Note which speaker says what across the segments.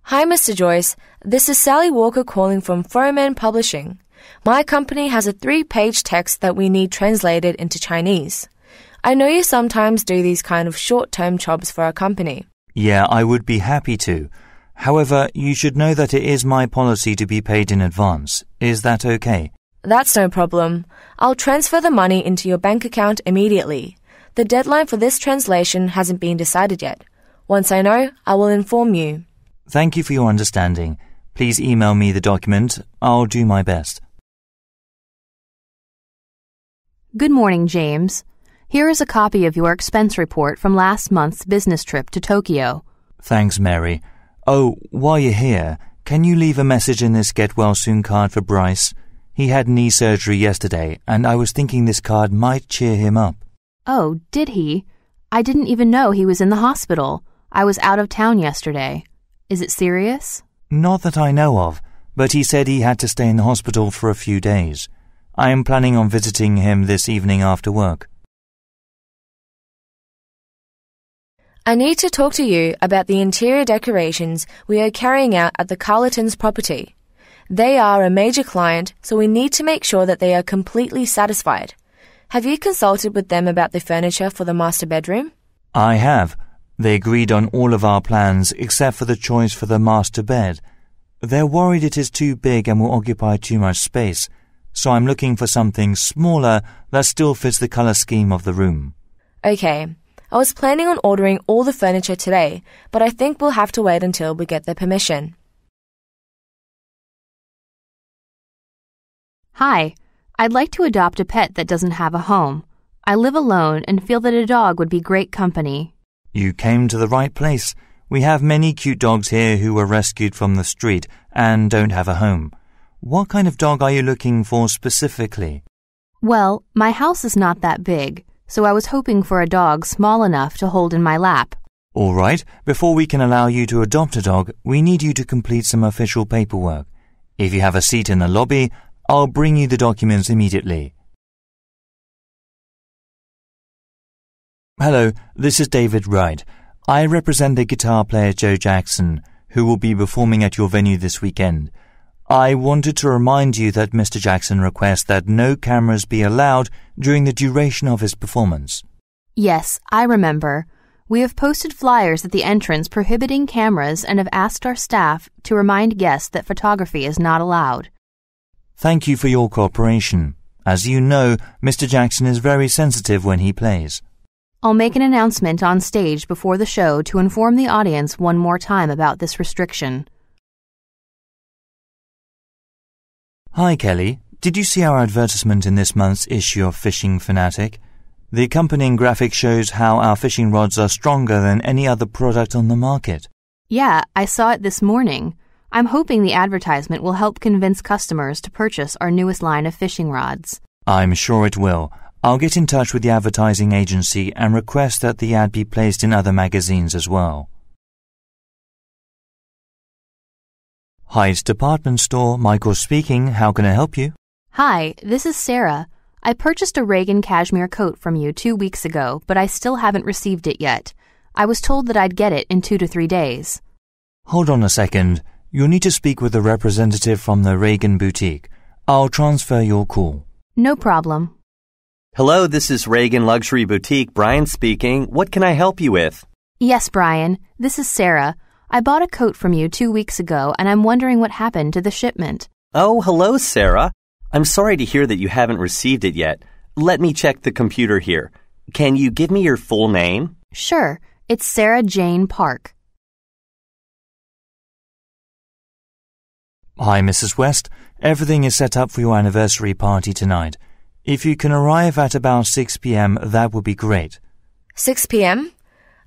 Speaker 1: Hi, Mr. Joyce. This is Sally Walker calling from Foreman Publishing. My company has a 3-page text that we need translated into Chinese. I know you sometimes do these kind of short-term jobs for our company.
Speaker 2: Yeah, I would be happy to. However, you should know that it is my policy to be paid in advance. Is that okay?
Speaker 1: That's no problem. I'll transfer the money into your bank account immediately. The deadline for this translation hasn't been decided yet. Once I know, I will inform you.
Speaker 2: Thank you for your understanding. Please email me the document. I'll do my best.
Speaker 3: Good morning, James. Here is a copy of your expense report from last month's business trip to Tokyo.
Speaker 2: Thanks, Mary. Oh, while you're here, can you leave a message in this Get Well Soon card for Bryce? He had knee surgery yesterday, and I was thinking this card might cheer him up.
Speaker 3: Oh, did he? I didn't even know he was in the hospital. I was out of town yesterday. Is it serious?
Speaker 2: Not that I know of, but he said he had to stay in the hospital for a few days. I am planning on visiting him this evening after work.
Speaker 1: I need to talk to you about the interior decorations we are carrying out at the Carletons' property. They are a major client, so we need to make sure that they are completely satisfied. Have you consulted with them about the furniture for the master bedroom?
Speaker 2: I have. They agreed on all of our plans except for the choice for the master bed. They're worried it is too big and will occupy too much space, so I'm looking for something smaller that still fits the color scheme of the room.
Speaker 1: Okay. I was planning on ordering all the furniture today, but I think we'll have to wait until we get their permission.
Speaker 3: Hi. I'd like to adopt a pet that doesn't have a home. I live alone and feel that a dog would be great company.
Speaker 2: You came to the right place. We have many cute dogs here who were rescued from the street and don't have a home. What kind of dog are you looking for specifically?
Speaker 3: Well, my house is not that big, so I was hoping for a dog small enough to hold in my lap.
Speaker 2: All right, before we can allow you to adopt a dog, we need you to complete some official paperwork. If you have a seat in the lobby, I'll bring you the documents immediately. Hello, this is David Wright. I represent the guitar player Joe Jackson, who will be performing at your venue this weekend. I wanted to remind you that Mr. Jackson requests that no cameras be allowed during the duration of his performance.
Speaker 3: Yes, I remember. We have posted flyers at the entrance prohibiting cameras and have asked our staff to remind guests that photography is not allowed.
Speaker 2: Thank you for your cooperation. As you know, Mr. Jackson is very sensitive when he plays.
Speaker 3: I'll make an announcement on stage before the show to inform the audience one more time about this restriction.
Speaker 2: Hi, Kelly. Did you see our advertisement in this month's issue of Fishing Fanatic? The accompanying graphic shows how our fishing rods are stronger than any other product on the market.
Speaker 3: Yeah, I saw it this morning. I'm hoping the advertisement will help convince customers to purchase our newest line of fishing rods.
Speaker 2: I'm sure it will. I'll get in touch with the advertising agency and request that the ad be placed in other magazines as well. Hyde's Department Store, Michael speaking. How can I help you?
Speaker 3: Hi, this is Sarah. I purchased a Reagan cashmere coat from you 2 weeks ago, but I still haven't received it yet. I was told that I'd get it in 2 to 3 days.
Speaker 2: Hold on a second. You'll need to speak with a representative from the Reagan boutique. I'll transfer your call.
Speaker 3: No problem.
Speaker 4: Hello, this is Reagan Luxury Boutique. Brian speaking. What can I help you with?
Speaker 3: Yes, Brian. This is Sarah. I bought a coat from you 2 weeks ago, and I'm wondering what happened to the shipment.
Speaker 4: Oh, hello, Sarah. I'm sorry to hear that you haven't received it yet. Let me check the computer here. Can you give me your full name?
Speaker 3: Sure. It's Sarah Jane Park.
Speaker 2: Hi, Mrs. West. Everything is set up for your anniversary party tonight. If you can arrive at about 6 p.m., that would be great.
Speaker 1: 6 p.m.?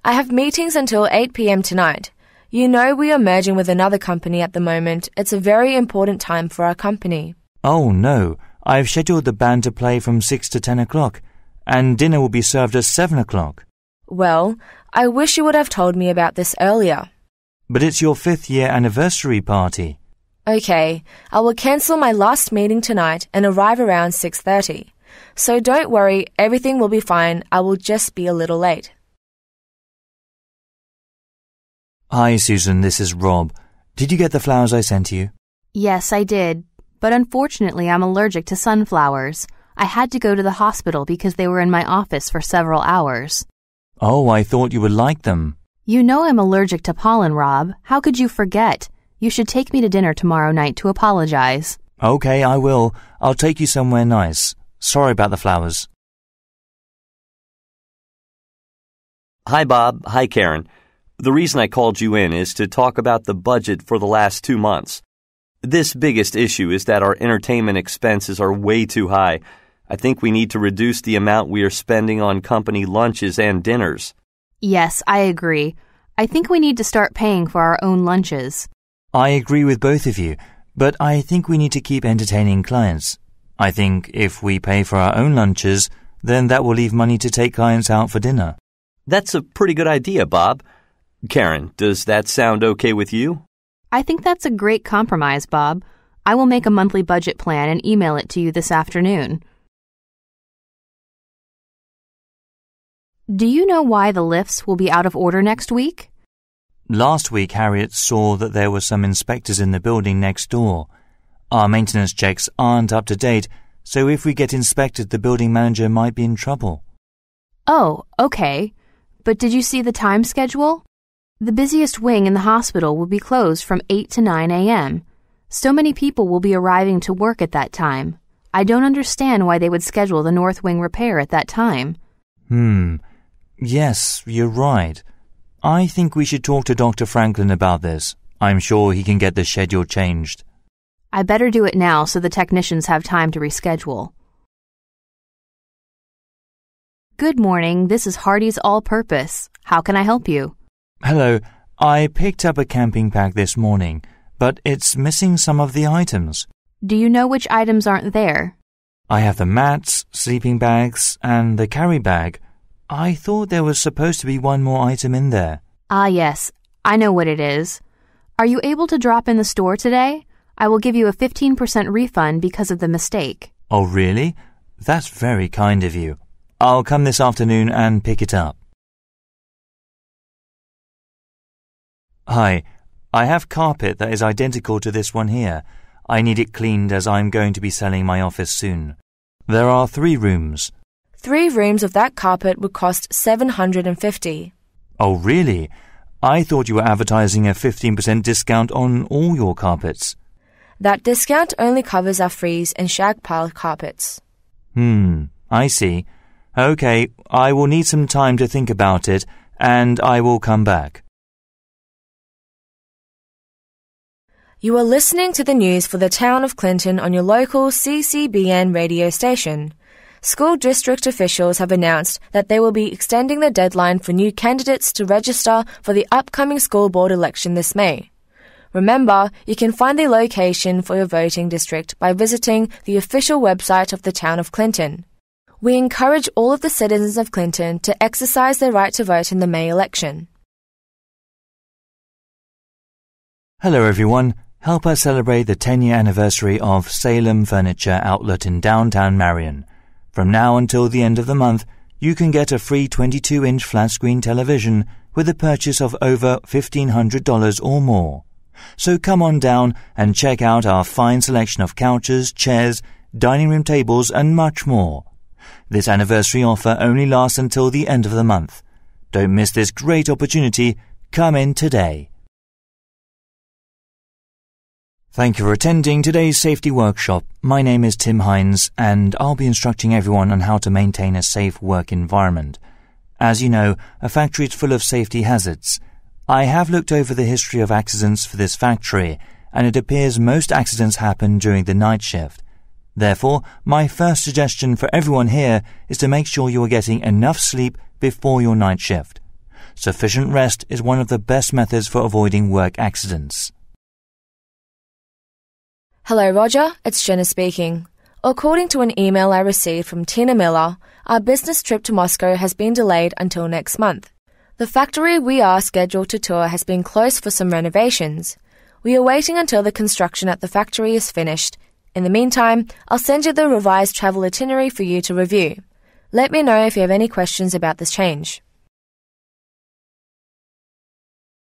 Speaker 1: I have meetings until 8 p.m. tonight. You know we are merging with another company at the moment. It's a very important time for our company.
Speaker 2: Oh, no. I've scheduled the band to play from 6 to 10 o'clock, and dinner will be served at 7 o'clock.
Speaker 1: Well, I wish you would have told me about this earlier.
Speaker 2: But it's your 5th-year anniversary party.
Speaker 1: Okay, I will cancel my last meeting tonight and arrive around 6:30. So don't worry, everything will be fine. I will just be a little late.
Speaker 2: Hi, Susan. This is Rob. Did you get the flowers I sent you?
Speaker 3: Yes, I did. But unfortunately, I'm allergic to sunflowers. I had to go to the hospital because they were in my office for several hours.
Speaker 2: Oh, I thought you would like them.
Speaker 3: You know I'm allergic to pollen, Rob. How could you forget? You should take me to dinner tomorrow night to apologize.
Speaker 2: Okay, I will. I'll take you somewhere nice. Sorry about the flowers.
Speaker 4: Hi, Bob. Hi, Karen. The reason I called you in is to talk about the budget for the last 2 months. This biggest issue is that our entertainment expenses are way too high. I think we need to reduce the amount we are spending on company lunches and dinners.
Speaker 3: Yes, I agree. I think we need to start paying for our own lunches.
Speaker 2: I agree with both of you, but I think we need to keep entertaining clients. I think if we pay for our own lunches, then that will leave money to take clients out for dinner.
Speaker 4: That's a pretty good idea, Bob. Karen, does that sound okay with you?
Speaker 3: I think that's a great compromise, Bob. I will make a monthly budget plan and email it to you this afternoon. Do you know why the lifts will be out of order next week?
Speaker 2: Last week, Harriet saw that there were some inspectors in the building next door. Our maintenance checks aren't up to date, so if we get inspected, the building manager might be in trouble.
Speaker 3: Oh, okay. But did you see the time schedule? The busiest wing in the hospital will be closed from 8 to 9 a.m. So many people will be arriving to work at that time. I don't understand why they would schedule the north wing repair at that time.
Speaker 2: Yes, you're right. I think we should talk to Dr. Franklin about this. I'm sure he can get the schedule changed.
Speaker 3: I better do it now so the technicians have time to reschedule. Good morning, this is Hardy's All-Purpose. How can I help you?
Speaker 2: Hello, I picked up a camping pack this morning, but it's missing some of the items.
Speaker 3: Do you know which items aren't there?
Speaker 2: I have the mats, sleeping bags, and the carry bag. I thought there was supposed to be one more item in there.
Speaker 3: Ah, yes, I know what it is. Are you able to drop in the store today? I will give you a 15% refund because of the mistake.
Speaker 2: Oh, really? That's very kind of you. I'll come this afternoon and pick it up. Hi, I have carpet that is identical to this one here. I need it cleaned as I'm going to be selling my office soon. There are 3 rooms.
Speaker 1: 3 rooms of that carpet would cost $750.
Speaker 2: Oh, really? I thought you were advertising a 15% discount on all your carpets.
Speaker 1: That discount only covers our frieze and shag pile carpets.
Speaker 2: I see. Okay, I will need some time to think about it, and I will come back.
Speaker 1: You are listening to the news for the town of Clinton on your local CCBN radio station. School district officials have announced that they will be extending the deadline for new candidates to register for the upcoming school board election this May. Remember, you can find the location for your voting district by visiting the official website of the town of Clinton. We encourage all of the citizens of Clinton to exercise their right to vote in the May election.
Speaker 2: Hello everyone. Help us celebrate the 10-year anniversary of Salem Furniture Outlet in downtown Marion. From now until the end of the month, you can get a free 22-inch flat-screen television with a purchase of over $1,500 or more. So come on down and check out our fine selection of couches, chairs, dining room tables, and much more. This anniversary offer only lasts until the end of the month. Don't miss this great opportunity. Come in today. Thank you for attending today's safety workshop. My name is Tim Hines, and I'll be instructing everyone on how to maintain a safe work environment. As you know, a factory is full of safety hazards. I have looked over the history of accidents for this factory, and it appears most accidents happen during the night shift. Therefore, my first suggestion for everyone here is to make sure you are getting enough sleep before your night shift. Sufficient rest is one of the best methods for avoiding work accidents.
Speaker 1: Hello, Roger. It's Jenna speaking. According to an email I received from Tina Miller, our business trip to Moscow has been delayed until next month. The factory we are scheduled to tour has been closed for some renovations. We are waiting until the construction at the factory is finished. In the meantime, I'll send you the revised travel itinerary for you to review. Let me know if you have any questions about this change.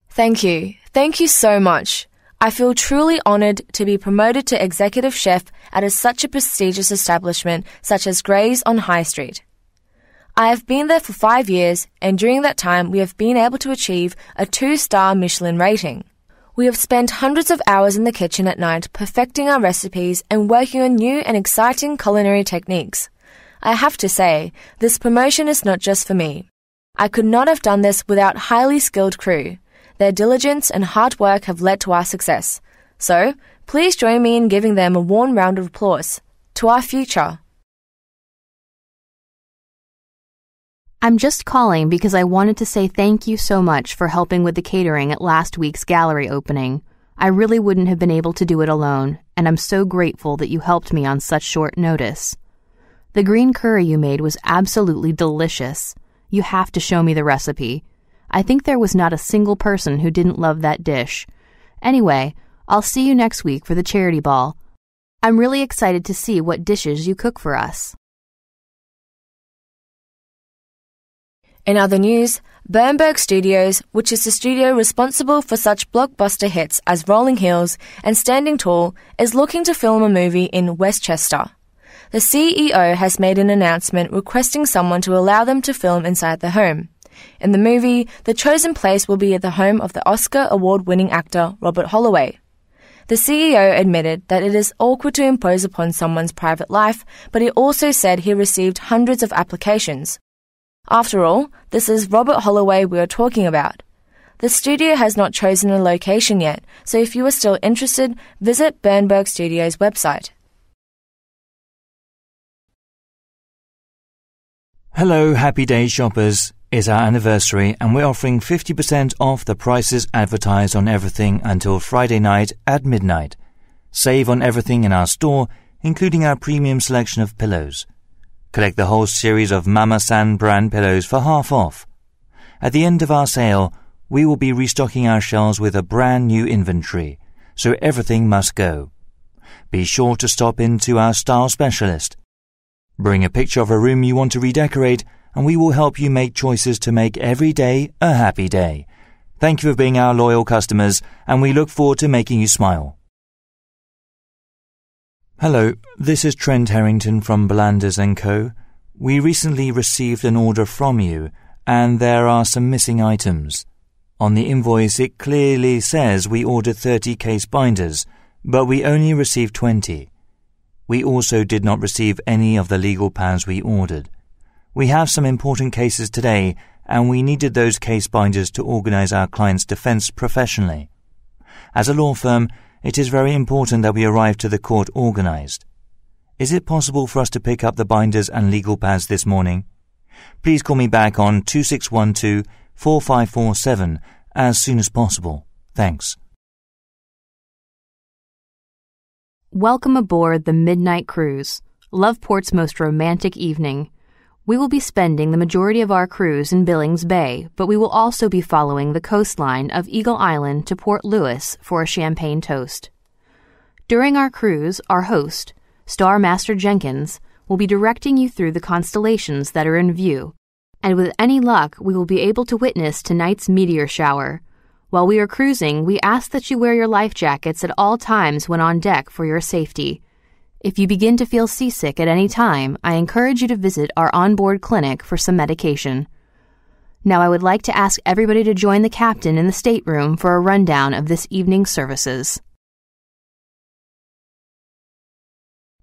Speaker 1: Thank you. Thank you so much. I feel truly honoured to be promoted to executive chef at such a prestigious establishment such as Gray's on High Street. I have been there for 5 years, and during that time we have been able to achieve a 2-star Michelin rating. We have spent hundreds of hours in the kitchen at night perfecting our recipes and working on new and exciting culinary techniques. I have to say, this promotion is not just for me. I could not have done this without highly skilled crew. Their diligence and hard work have led to our success. So, please join me in giving them a warm round of applause. To our future.
Speaker 3: I'm just calling because I wanted to say thank you so much for helping with the catering at last week's gallery opening. I really wouldn't have been able to do it alone, and I'm so grateful that you helped me on such short notice. The green curry you made was absolutely delicious. You have to show me the recipe. I think there was not a single person who didn't love that dish. Anyway, I'll see you next week for the charity ball. I'm really excited to see what dishes you cook for us.
Speaker 1: In other news, Bernberg Studios, which is the studio responsible for such blockbuster hits as Rolling Hills and Standing Tall, is looking to film a movie in Westchester. The CEO has made an announcement requesting someone to allow them to film inside the home. In the movie, the chosen place will be at the home of the Oscar award-winning actor Robert Holloway. The CEO admitted that it is awkward to impose upon someone's private life, but he also said he received hundreds of applications. After all, this is Robert Holloway we are talking about. The studio has not chosen a location yet, so if you are still interested, visit Bernberg Studios' website.
Speaker 2: Hello, Happy Day shoppers. It's our anniversary and we're offering 50% off the prices advertised on everything until Friday night at midnight. Save on everything in our store, including our premium selection of pillows. Collect the whole series of Mama San brand pillows for half off. At the end of our sale, we will be restocking our shelves with a brand new inventory, so everything must go. Be sure to stop into our style specialist. Bring a picture of a room you want to redecorate, and we will help you make choices to make every day a happy day. Thank you for being our loyal customers, and we look forward to making you smile. Hello, this is Trent Harrington from Blanders & Co. We recently received an order from you, and there are some missing items. On the invoice it clearly says we ordered 30 case binders, but we only received 20. We also did not receive any of the legal pads we ordered. We have some important cases today, and we needed those case binders to organize our client's defense professionally. As a law firm, it is very important that we arrive to the court organized. Is it possible for us to pick up the binders and legal pads this morning? Please call me back on 2612-4547 as soon as possible. Thanks.
Speaker 3: Welcome aboard the Midnight Cruise, Loveport's most romantic evening. We will be spending the majority of our cruise in Billings Bay, but we will also be following the coastline of Eagle Island to Port Louis for a champagne toast. During our cruise, our host, Star Master Jenkins, will be directing you through the constellations that are in view, and with any luck, we will be able to witness tonight's meteor shower. While we are cruising, we ask that you wear your life jackets at all times when on deck for your safety. If you begin to feel seasick at any time, I encourage you to visit our onboard clinic for some medication. Now I would like to ask everybody to join the captain in the stateroom for a rundown of this evening's services.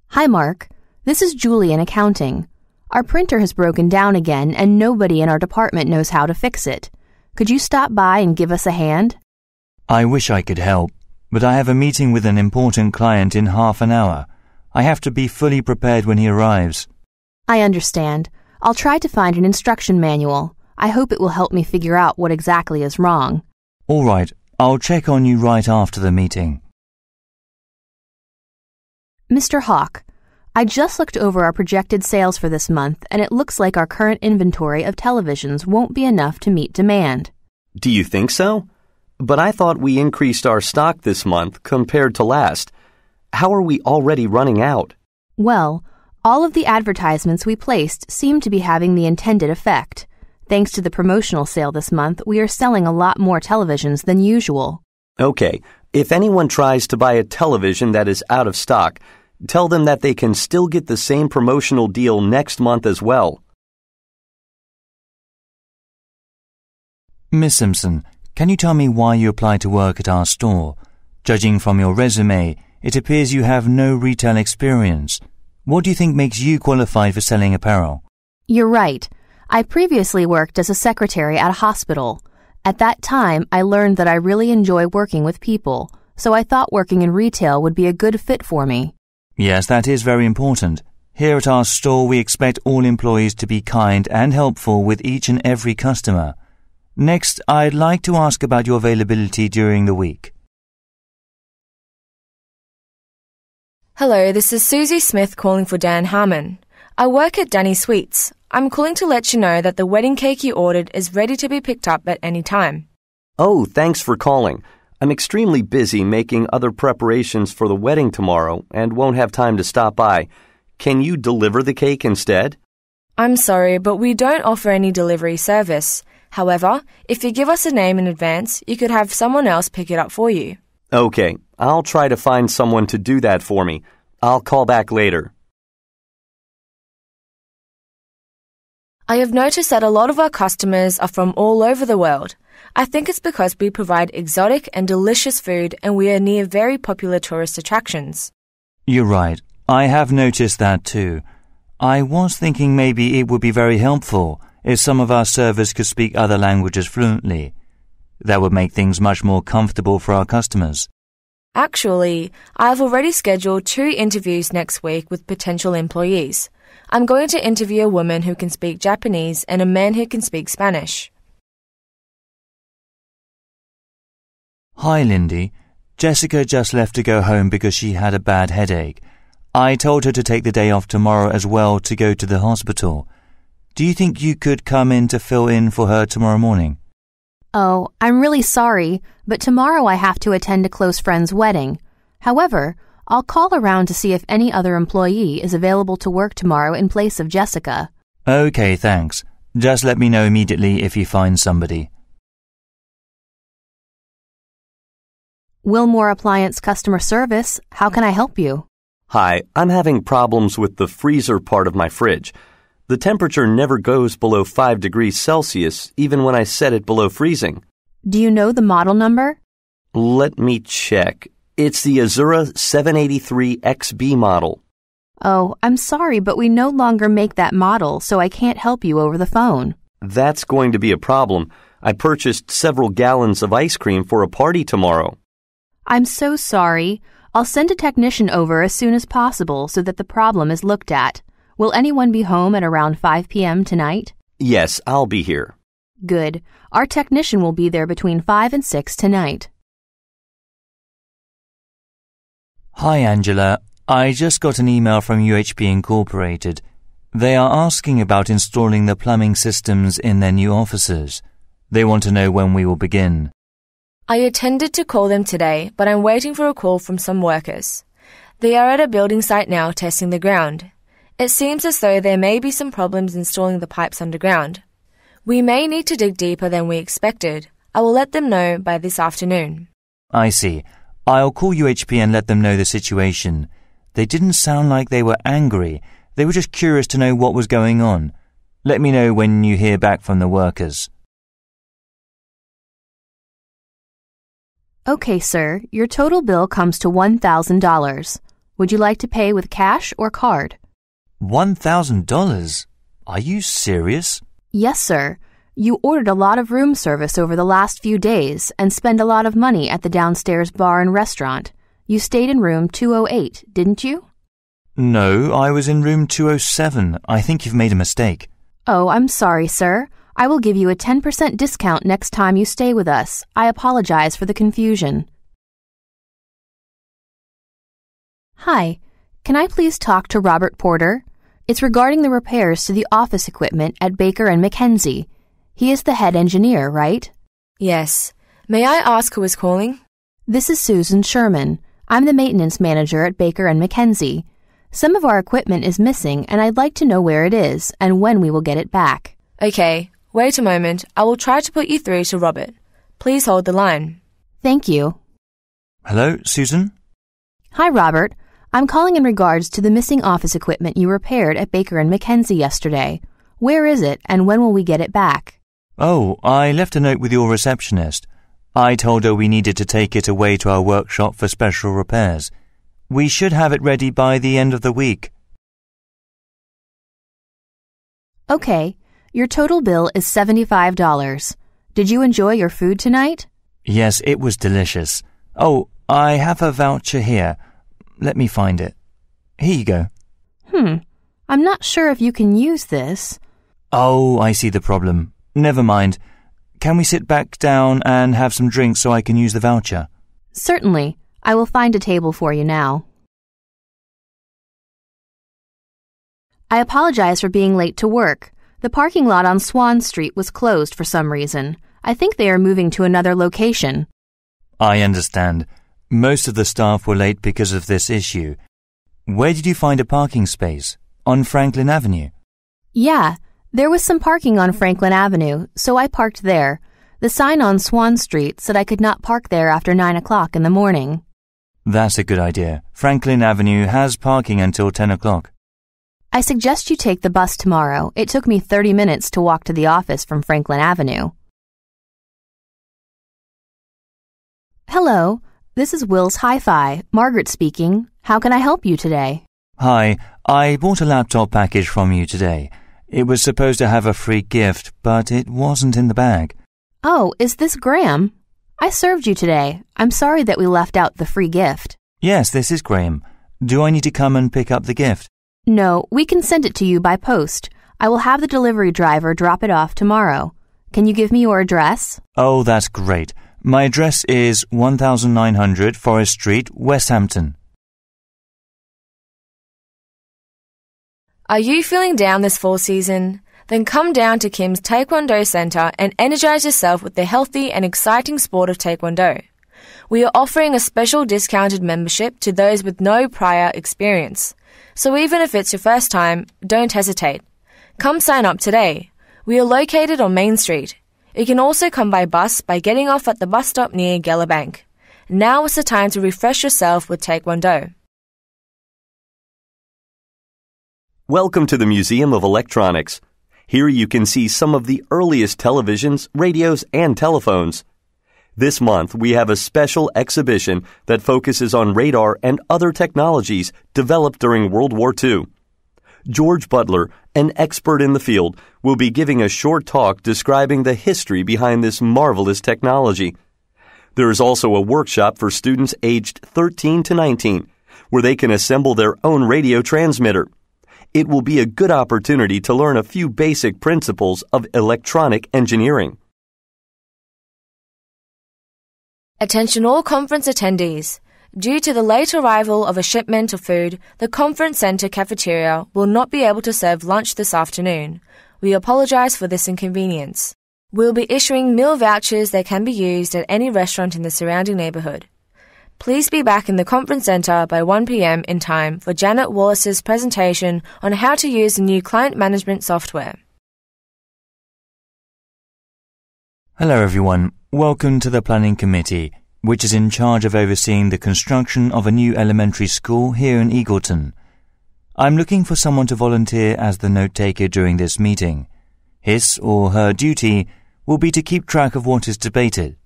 Speaker 3: Hi, Mark. This is Julie in accounting. Our printer has broken down again and nobody in our department knows how to fix it. Could you stop by and give us a hand?
Speaker 2: I wish I could help, but I have a meeting with an important client in half an hour. I have to be fully prepared when he arrives.
Speaker 3: I understand. I'll try to find an instruction manual. I hope it will help me figure out what exactly is wrong.
Speaker 2: All right, I'll check on you right after the meeting.
Speaker 3: Mr. Hawk, I just looked over our projected sales for this month, and it looks like our current inventory of televisions won't be enough to meet demand.
Speaker 4: Do you think so? But I thought we increased our stock this month compared to last. How are we already running out?
Speaker 3: Well, all of the advertisements we placed seem to be having the intended effect. Thanks to the promotional sale this month, we are selling a lot more televisions than usual.
Speaker 4: Okay, If anyone tries to buy a television that is out of stock, tell them that they can still get the same promotional deal next month as well.
Speaker 2: Miss Simpson, can you tell me why you applied to work at our store? Judging from your resume, it appears you have no retail experience. What do you think makes you qualified for selling apparel?
Speaker 3: You're right. I previously worked as a secretary at a hospital. At that time, I learned that I really enjoy working with people, so I thought working in retail would be a good fit for me.
Speaker 2: Yes, that is very important. Here at our store, we expect all employees to be kind and helpful with each and every customer. Next, I'd like to ask about your availability during the week.
Speaker 1: Hello, this is Susie Smith calling for Dan Harmon. I work at Danny Sweets. I'm calling to let you know that the wedding cake you ordered is ready to be picked up at any time.
Speaker 4: Oh, thanks for calling. I'm extremely busy making other preparations for the wedding tomorrow and won't have time to stop by. Can you deliver the cake instead?
Speaker 1: I'm sorry, but we don't offer any delivery service. However, if you give us a name in advance, you could have someone else pick it up for you.
Speaker 4: Okay, I'll try to find someone to do that for me. I'll call back later.
Speaker 1: I have noticed that a lot of our customers are from all over the world. I think it's because we provide exotic and delicious food and we are near very popular tourist attractions.
Speaker 2: You're right. I have noticed that too. I was thinking maybe it would be very helpful if some of our servers could speak other languages fluently. That would make things much more comfortable for our customers.
Speaker 1: Actually, I've already scheduled 2 interviews next week with potential employees. I'm going to interview a woman who can speak Japanese and a man who can speak Spanish.
Speaker 2: Hi, Lindy. Jessica just left to go home because she had a bad headache. I told her to take the day off tomorrow as well to go to the hospital. Do you think you could come in to fill in for her tomorrow morning?
Speaker 3: Oh, I'm really sorry, but tomorrow I have to attend a close friend's wedding. However, I'll call around to see if any other employee is available to work tomorrow in place of Jessica.
Speaker 2: Okay, thanks. Just let me know immediately if you find somebody.
Speaker 3: Wilmore Appliance Customer Service, how can I help you?
Speaker 4: Hi, I'm having problems with the freezer part of my fridge. The temperature never goes below 5 degrees Celsius, even when I set it below freezing.
Speaker 3: Do you know the model number?
Speaker 4: Let me check. It's the Azura 783XB model.
Speaker 3: Oh, I'm sorry, but we no longer make that model, so I can't help you over the phone.
Speaker 4: That's going to be a problem. I purchased several gallons of ice cream for a party tomorrow.
Speaker 3: I'm so sorry. I'll send a technician over as soon as possible so that the problem is looked at. Will anyone be home at around 5 p.m. tonight?
Speaker 4: Yes, I'll be here.
Speaker 3: Good. Our technician will be there between 5 and 6 tonight.
Speaker 2: Hi, Angela. I just got an email from UHB Incorporated. They are asking about installing the plumbing systems in their new offices. They want to know when we will begin.
Speaker 1: I intended to call them today, but I'm waiting for a call from some workers. They are at a building site now testing the ground. It seems as though there may be some problems installing the pipes underground. We may need to dig deeper than we expected. I will let them know by this afternoon.
Speaker 2: I see. I'll call UHB and let them know the situation. They didn't sound like they were angry. They were just curious to know what was going on. Let me know when you hear back from the workers.
Speaker 3: Okay, sir. Your total bill comes to $1,000. Would you like to pay with cash or card?
Speaker 2: $1,000? Are you serious?
Speaker 3: Yes, sir. You ordered a lot of room service over the last few days and spent a lot of money at the downstairs bar and restaurant. You stayed in room 208, didn't you?
Speaker 2: No, I was in room 207. I think you've made a mistake.
Speaker 3: Oh, I'm sorry, sir. I will give you a 10% discount next time you stay with us. I apologize for the confusion. Hi. Can I please talk to Robert Porter? It's regarding the repairs to the office equipment at Baker & McKenzie. He is the head engineer, right?
Speaker 1: Yes. May I ask who is calling?
Speaker 3: This is Susan Sherman. I'm the maintenance manager at Baker & McKenzie. Some of our equipment is missing, and I'd like to know where it is and when we will get it back.
Speaker 1: Okay. Wait a moment. I will try to put you through to Robert. Please hold the line.
Speaker 3: Thank you.
Speaker 2: Hello, Susan?
Speaker 3: Hi, Robert. I'm calling in regards to the missing office equipment you repaired at Baker & McKenzie yesterday. Where is it, and when will we get it back?
Speaker 2: Oh, I left a note with your receptionist. I told her we needed to take it away to our workshop for special repairs. We should have it ready by the end of the week.
Speaker 3: Okay, your total bill is $75. Did you enjoy your food tonight?
Speaker 2: Yes, it was delicious. Oh, I have a voucher here. Let me find it. Here you go.
Speaker 3: I'm not sure if you can use this.
Speaker 2: Oh, I see the problem. Never mind. Can we sit back down and have some drinks so I can use the voucher?
Speaker 3: Certainly. I will find a table for you now. I apologize for being late to work. The parking lot on Swan Street was closed for some reason. I think they are moving to another location.
Speaker 2: I understand. Most of the staff were late because of this issue. Where did you find a parking space? On Franklin Avenue?
Speaker 3: Yeah, there was some parking on Franklin Avenue, so I parked there. The sign on Swan Street said I could not park there after 9 o'clock in the morning.
Speaker 2: That's a good idea. Franklin Avenue has parking until 10 o'clock.
Speaker 3: I suggest you take the bus tomorrow. It took me 30 minutes to walk to the office from Franklin Avenue. Hello, this is Will's Hi-Fi. Margaret speaking. How can I help you today?
Speaker 2: Hi, I bought a laptop package from you today. It was supposed to have a free gift, but it wasn't in the bag.
Speaker 3: Oh, is this Graham? I served you today. I'm sorry that we left out the free gift.
Speaker 2: Yes, this is Graham. Do I need to come and pick up the gift?
Speaker 3: No, we can send it to you by post. I will have the delivery driver drop it off tomorrow. Can you give me your address?
Speaker 2: Oh, that's great. My address is 1900 Forest Street, Westhampton.
Speaker 1: Are you feeling down this fall season? Then come down to Kim's Taekwondo Centre and energize yourself with the healthy and exciting sport of Taekwondo. We are offering a special discounted membership to those with no prior experience. So even if it's your first time, don't hesitate. Come sign up today. We are located on Main Street. You can also come by bus by getting off at the bus stop near Geller Bank. Now is the time to refresh yourself with Taekwondo.
Speaker 4: Welcome to the Museum of Electronics. Here you can see some of the earliest televisions, radios, and telephones. This month, we have a special exhibition that focuses on radar and other technologies developed during World War II. George Butler, an expert in the field, will be giving a short talk describing the history behind this marvelous technology. There is also a workshop for students aged 13 to 19, where they can assemble their own radio transmitter. It will be a good opportunity to learn a few basic principles of electronic engineering.
Speaker 1: Attention all conference attendees. Due to the late arrival of a shipment of food, the conference centre cafeteria will not be able to serve lunch this afternoon. We apologise for this inconvenience. We'll be issuing meal vouchers that can be used at any restaurant in the surrounding neighbourhood. Please be back in the conference centre by 1 p.m. in time for Janet Wallace's presentation on how to use the new client management software.
Speaker 2: Hello everyone. Welcome to the Planning Committee, which is in charge of overseeing the construction of a new elementary school here in Eagleton. I'm looking for someone to volunteer as the note-taker during this meeting. His or her duty will be to keep track of what is debated.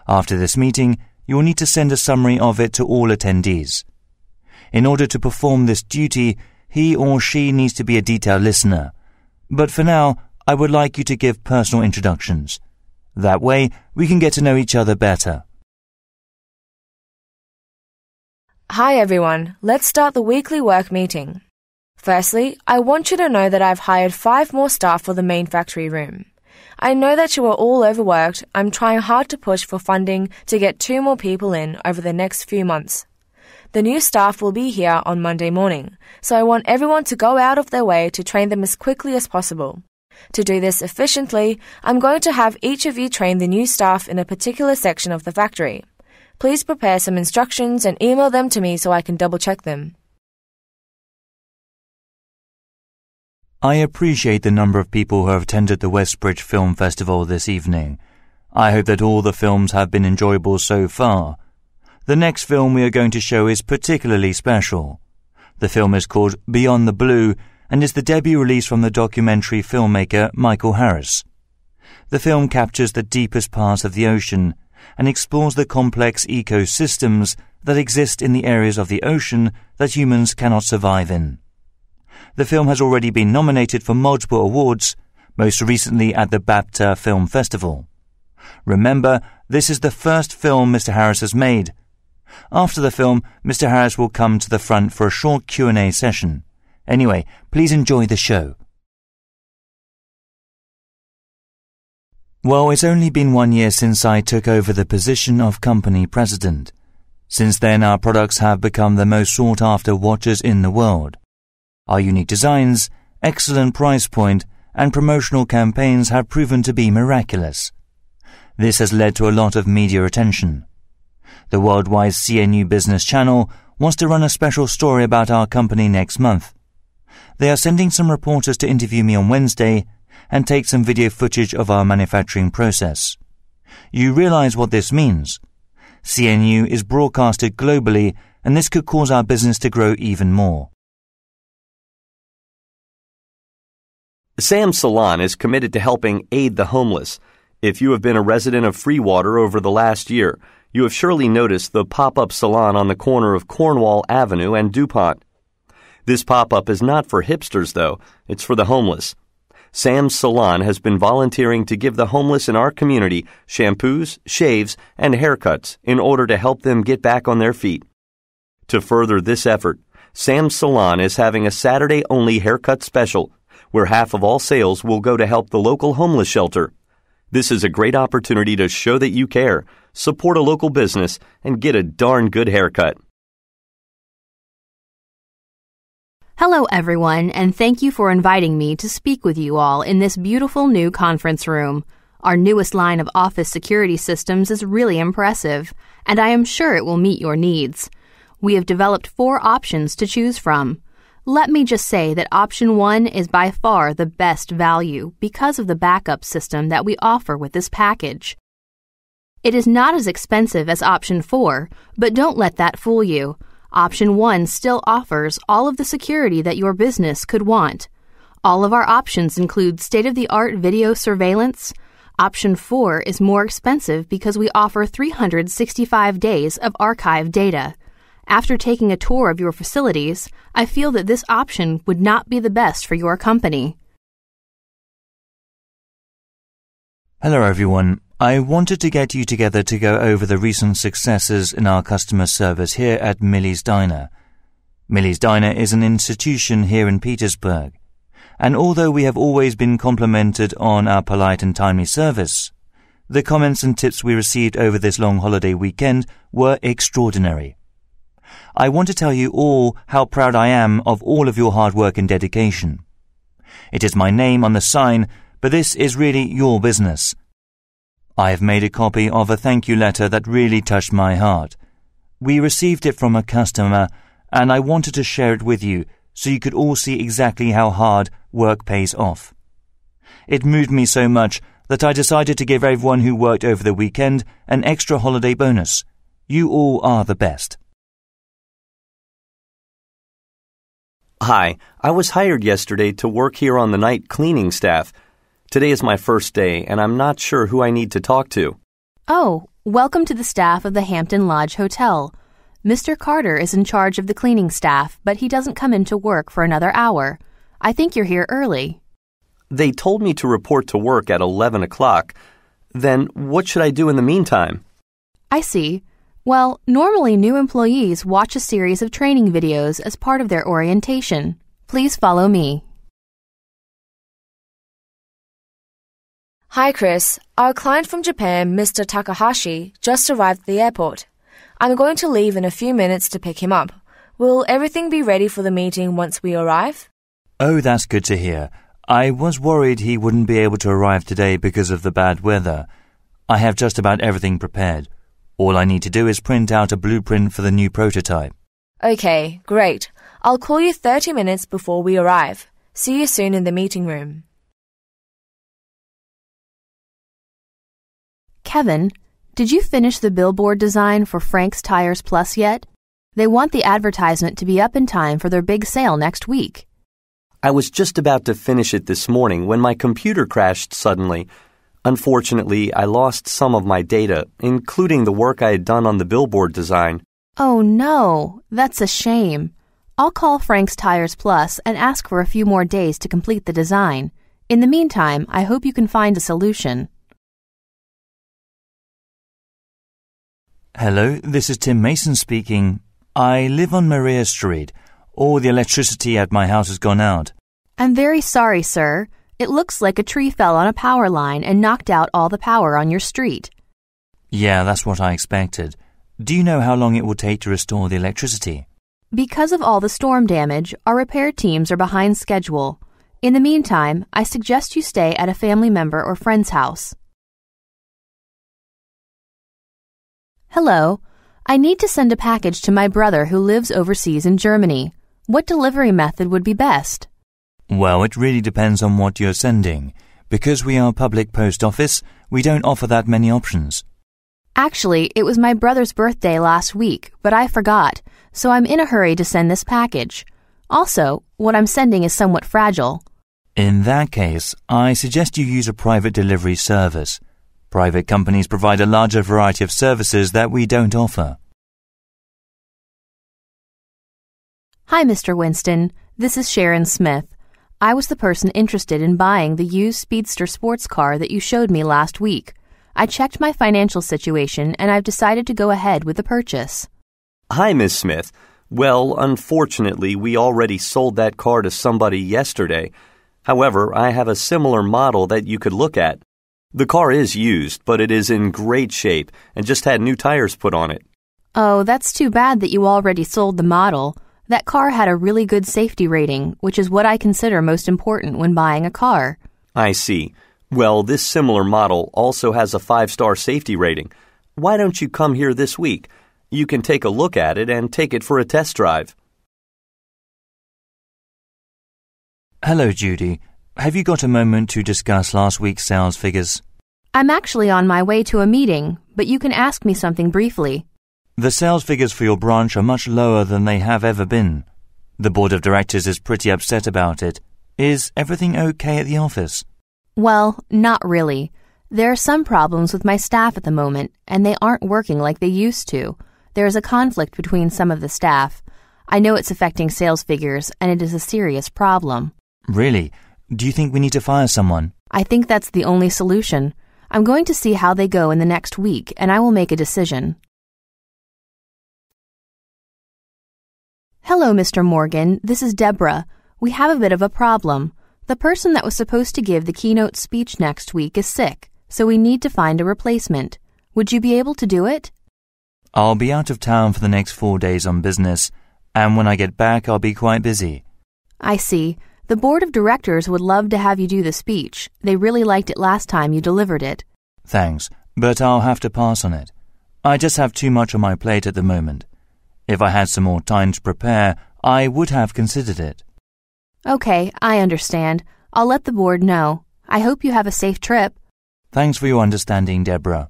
Speaker 2: After this meeting, you will need to send a summary of it to all attendees. In order to perform this duty, he or she needs to be a detailed listener. But for now, I would like you to give personal introductions. That way, we can get to know each other better.
Speaker 1: Hi everyone, let's start the weekly work meeting. Firstly, I want you to know that I've hired 5 more staff for the main factory room. I know that you are all overworked. I'm trying hard to push for funding to get 2 more people in over the next few months. The new staff will be here on Monday morning, so I want everyone to go out of their way to train them as quickly as possible. To do this efficiently, I'm going to have each of you train the new staff in a particular section of the factory. Please prepare some instructions and email them to me so I can double-check them.
Speaker 2: I appreciate the number of people who have attended the Westbridge Film Festival this evening. I hope that all the films have been enjoyable so far. The next film we are going to show is particularly special. The film is called Beyond the Blue and is the debut release from the documentary filmmaker Michael Harris. The film captures the deepest parts of the ocean and explores the complex ecosystems that exist in the areas of the ocean that humans cannot survive in. The film has already been nominated for multiple awards, most recently at the BAFTA Film Festival. Remember, this is the first film Mr. Harris has made. After the film, Mr. Harris will come to the front for a short Q&A session. Anyway, please enjoy the show. Well, it's only been 1 year since I took over the position of company president. Since then, our products have become the most sought-after watches in the world. Our unique designs, excellent price point, and promotional campaigns have proven to be miraculous. This has led to a lot of media attention. The worldwide CNU Business Channel wants to run a special story about our company next month. They are sending some reporters to interview me on Wednesday and take some video footage of our manufacturing process. You realize what this means. CNU is broadcasted globally, and this could cause our business to grow even more.
Speaker 4: Sam's Salon is committed to helping aid the homeless. If you have been a resident of Freewater over the last year, you have surely noticed the pop-up salon on the corner of Cornwall Avenue and DuPont. This pop-up is not for hipsters, though. It's for the homeless. Sam's Salon has been volunteering to give the homeless in our community shampoos, shaves, and haircuts in order to help them get back on their feet. To further this effort, Sam's Salon is having a Saturday-only haircut special, where half of all sales will go to help the local homeless shelter. This is a great opportunity to show that you care, support a local business, and get a darn good haircut.
Speaker 3: Hello, everyone, and thank you for inviting me to speak with you all in this beautiful new conference room. Our newest line of office security systems is really impressive, and I am sure it will meet your needs. We have developed 4 options to choose from. Let me just say that option 1 is by far the best value because of the backup system that we offer with this package. It is not as expensive as option 4, but don't let that fool you. Option 1 still offers all of the security that your business could want. All of our options include state-of-the-art video surveillance. Option 4 is more expensive because we offer 365 days of archive data. After taking a tour of your facilities, I feel that this option would not be the best for your company.
Speaker 2: Hello everyone. I wanted to get you together to go over the recent successes in our customer service here at Millie's Diner. Millie's Diner is an institution here in Petersburg, and although we have always been complimented on our polite and timely service, the comments and tips we received over this long holiday weekend were extraordinary. I want to tell you all how proud I am of all of your hard work and dedication. It is my name on the sign, but this is really your business. I have made a copy of a thank you letter that really touched my heart. We received it from a customer, and I wanted to share it with you so you could all see exactly how hard work pays off. It moved me so much that I decided to give everyone who worked over the weekend an extra holiday bonus. You all are the best.
Speaker 4: Hi, I was hired yesterday to work here on the night cleaning staff. Today is my first day, and I'm not sure who I need to talk to.
Speaker 3: Oh, welcome to the staff of the Hampton Lodge Hotel. Mr. Carter is in charge of the cleaning staff, but he doesn't come into work for another hour. I think you're here early.
Speaker 4: They told me to report to work at 11 o'clock. Then what should I do in the meantime?
Speaker 3: I see. Well, normally new employees watch a series of training videos as part of their orientation. Please follow me.
Speaker 1: Hi, Chris. Our client from Japan, Mr. Takahashi, just arrived at the airport. I'm going to leave in a few minutes to pick him up. Will everything be ready for the meeting once we arrive?
Speaker 2: Oh, that's good to hear. I was worried he wouldn't be able to arrive today because of the bad weather. I have just about everything prepared. All I need to do is print out a blueprint for the new prototype.
Speaker 1: Okay, great. I'll call you 30 minutes before we arrive. See you soon in the meeting room.
Speaker 3: Kevin, Did you finish the billboard design for Frank's Tires Plus yet? They want the advertisement to be up in time for their big sale next week.
Speaker 4: I was just about to finish it this morning when my computer crashed suddenly. Unfortunately, I lost some of my data, including the work I had done on the billboard design.
Speaker 3: Oh no, that's a shame. I'll call Frank's Tires Plus and ask for a few more days to complete the design. In the meantime, I hope you can find a solution.
Speaker 2: Hello, this is Tim Mason speaking. I live on Maria Street. All the electricity at my house has gone out.
Speaker 3: I'm very sorry, sir. It looks like a tree fell on a power line and knocked out all the power on your street.
Speaker 2: Yeah, that's what I expected. Do you know how long it will take to restore the electricity?
Speaker 3: Because of all the storm damage, our repair teams are behind schedule. In the meantime, I suggest you stay at a family member or friend's house. Hello. I need to send a package to my brother who lives overseas in Germany. What delivery method would be best?
Speaker 2: Well, it really depends on what you're sending. Because we are a public post office, we don't offer that many options.
Speaker 3: Actually, it was my brother's birthday last week, but I forgot, so I'm in a hurry to send this package. Also, what I'm sending is somewhat fragile.
Speaker 2: In that case, I suggest you use a private delivery service. Private companies provide a larger variety of services that we don't offer.
Speaker 3: Hi, Mr. Winston. This is Sharon Smith. I was the person interested in buying the used Speedster sports car that you showed me last week. I checked my financial situation and I've decided to go ahead with the purchase.
Speaker 4: Hi, Miss Smith. Well, unfortunately, we already sold that car to somebody yesterday. However, I have a similar model that you could look at. The car is used, but it is in great shape and just had new tires put on it.
Speaker 3: Oh, that's too bad that you already sold the model. That car had a really good safety rating, which is what I consider most important when buying a car.
Speaker 4: I see. Well, this similar model also has a 5-star safety rating. Why don't you come here this week? You can take a look at it and take it for a test drive.
Speaker 2: Hello, Judy. Have you got a moment to discuss last week's sales figures?
Speaker 3: I'm actually on my way to a meeting, but you can ask me something briefly.
Speaker 2: The sales figures for your branch are much lower than they have ever been. The board of directors is pretty upset about it. Is everything okay at the office?
Speaker 3: Well, not really. There are some problems with my staff at the moment, and they aren't working like they used to. There is a conflict between some of the staff. I know it's affecting sales figures, and it is a serious problem.
Speaker 2: Really? Do you think we need to fire someone?
Speaker 3: I think that's the only solution. I'm going to see how they go in the next week, and I will make a decision. Hello, Mr. Morgan. This is Deborah. We have a bit of a problem. The person that was supposed to give the keynote speech next week is sick, so we need to find a replacement. Would you be able to do it?
Speaker 2: I'll be out of town for the next 4 days on business, and when I get back, I'll be quite busy.
Speaker 3: I see. The board of directors would love to have you do the speech. They really liked it last time you delivered it.
Speaker 2: Thanks, but I'll have to pass on it. I just have too much on my plate at the moment. If I had some more time to prepare, I would have considered it.
Speaker 3: Okay, I understand. I'll let the board know. I hope you have a safe trip.
Speaker 2: Thanks for your understanding, Deborah.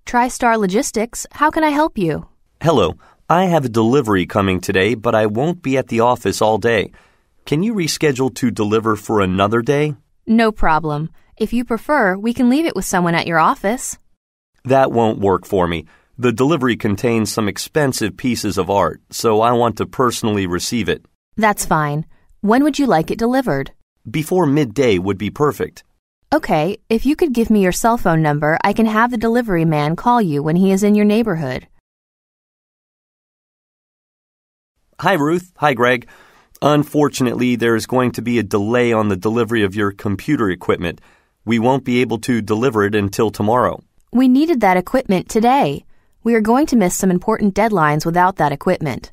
Speaker 3: TriStar Logistics, how can I help you?
Speaker 4: Hello. I have a delivery coming today, but I won't be at the office all day. Can you reschedule to deliver for another day?
Speaker 3: No problem. If you prefer, we can leave it with someone at your office.
Speaker 4: That won't work for me. The delivery contains some expensive pieces of art, so I want to personally receive it.
Speaker 3: That's fine. When would you like it delivered?
Speaker 4: Before midday would be perfect.
Speaker 3: Okay, if you could give me your cell phone number, I can have the delivery man call you when he is in your neighborhood.
Speaker 4: Hi, Ruth. Hi, Greg. Unfortunately, there is going to be a delay on the delivery of your computer equipment. We won't be able to deliver it until tomorrow.
Speaker 3: We needed that equipment today. We are going to miss some important deadlines without that equipment.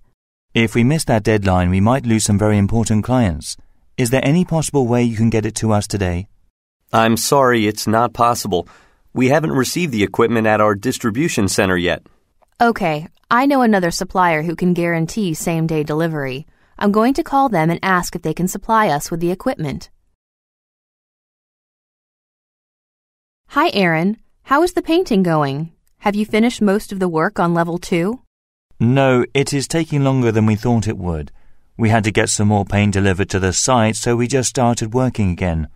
Speaker 2: If we miss that deadline, we might lose some very important clients. Is there any possible way you can get it to us today?
Speaker 4: I'm sorry, it's not possible. We haven't received the equipment at our distribution center yet.
Speaker 3: Okay, I know another supplier who can guarantee same-day delivery. I'm going to call them and ask if they can supply us with the equipment. Hi, Aaron. How is the painting going? Have you finished most of the work on level 2?
Speaker 2: No, it is taking longer than we thought it would. We had to get some more paint delivered to the site, so we just started working again.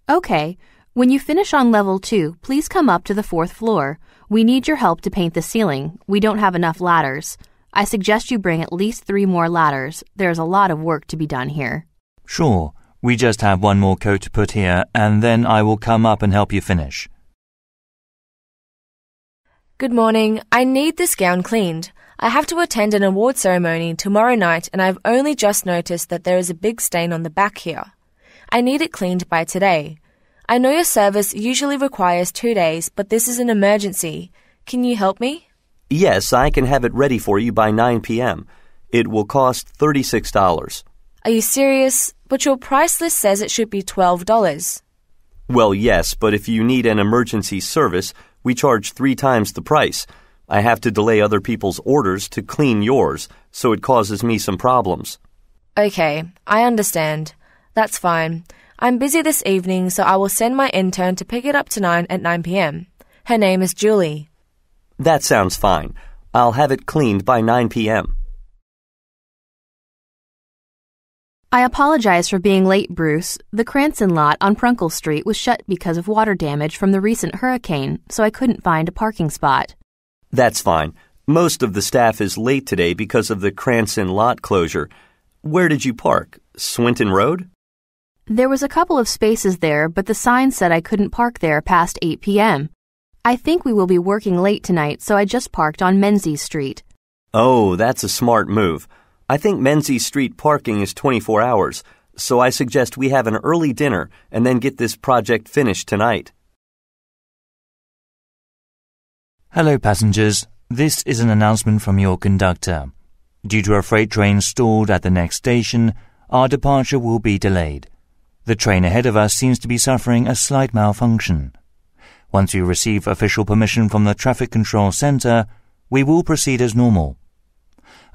Speaker 3: Okay. When you finish on level 2, please come up to the 4th floor. We need your help to paint the ceiling. We don't have enough ladders. I suggest you bring at least 3 more ladders. There's a lot of work to be done here.
Speaker 2: Sure. We just have one more coat to put here, and then I will come up and help you finish.
Speaker 1: Good morning. I need this gown cleaned. I have to attend an award ceremony tomorrow night and I've only just noticed that there is a big stain on the back here. I need it cleaned by today. I know your service usually requires 2 days, but this is an emergency. Can you help me?
Speaker 4: Yes, I can have it ready for you by 9 p.m. It will cost $36.
Speaker 1: Are you serious? But your price list says it should be $12.
Speaker 4: Well, yes, but if you need an emergency service, we charge 3 times the price. I have to delay other people's orders to clean yours, so it causes me some problems.
Speaker 1: Okay, I understand. That's fine. I'm busy this evening, so I will send my intern to pick it up tonight at 9 p.m. Her name is Julie.
Speaker 4: That sounds fine. I'll have it cleaned by 9 p.m.
Speaker 3: I apologize for being late, Bruce. The Cranston lot on Prunkle Street was shut because of water damage from the recent hurricane, so I couldn't find a parking spot.
Speaker 4: That's fine. Most of the staff is late today because of the Cranston lot closure. Where did you park? Swinton Road?
Speaker 3: There was a couple of spaces there, but the sign said I couldn't park there past 8 p.m. I think we will be working late tonight, so I just parked on Menzies Street.
Speaker 4: Oh, that's a smart move. I think Menzies Street parking is 24 hours, so I suggest we have an early dinner and then get this project finished tonight.
Speaker 2: Hello, passengers. This is an announcement from your conductor. Due to a freight train stalled at the next station, our departure will be delayed. The train ahead of us seems to be suffering a slight malfunction. Once we receive official permission from the Traffic Control Center, we will proceed as normal.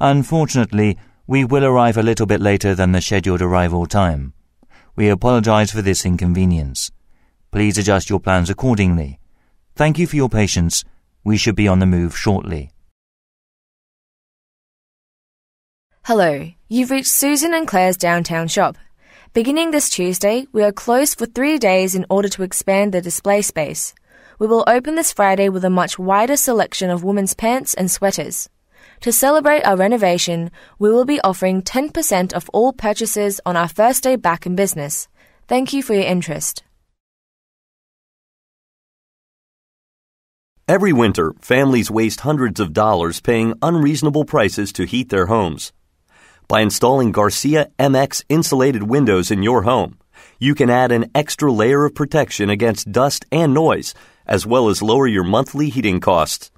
Speaker 2: Unfortunately, we will arrive a little bit later than the scheduled arrival time. We apologize for this inconvenience. Please adjust your plans accordingly. Thank you for your patience. We should be on the move shortly.
Speaker 1: Hello, you've reached Susan and Claire's downtown shop. Beginning this Tuesday, we are closed for 3 days in order to expand the display space. We will open this Friday with a much wider selection of women's pants and sweaters. To celebrate our renovation, we will be offering 10% off all purchases on our first day back in business. Thank you for your interest.
Speaker 4: Every winter, families waste hundreds of dollars paying unreasonable prices to heat their homes. By installing Garcia MX insulated windows in your home, you can add an extra layer of protection against dust and noise, as well as lower your monthly heating costs.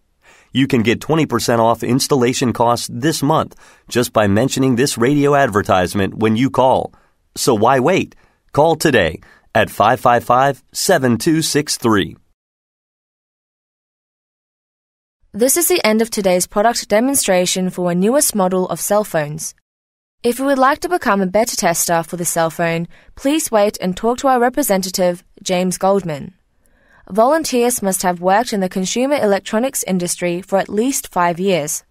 Speaker 4: You can get 20% off installation costs this month just by mentioning this radio advertisement when you call. So why wait? Call today at 555-7263.
Speaker 1: This is the end of today's product demonstration for our newest model of cell phones. If you would like to become a beta tester for the cell phone, please wait and talk to our representative, James Goldman. Volunteers must have worked in the consumer electronics industry for at least 5 years.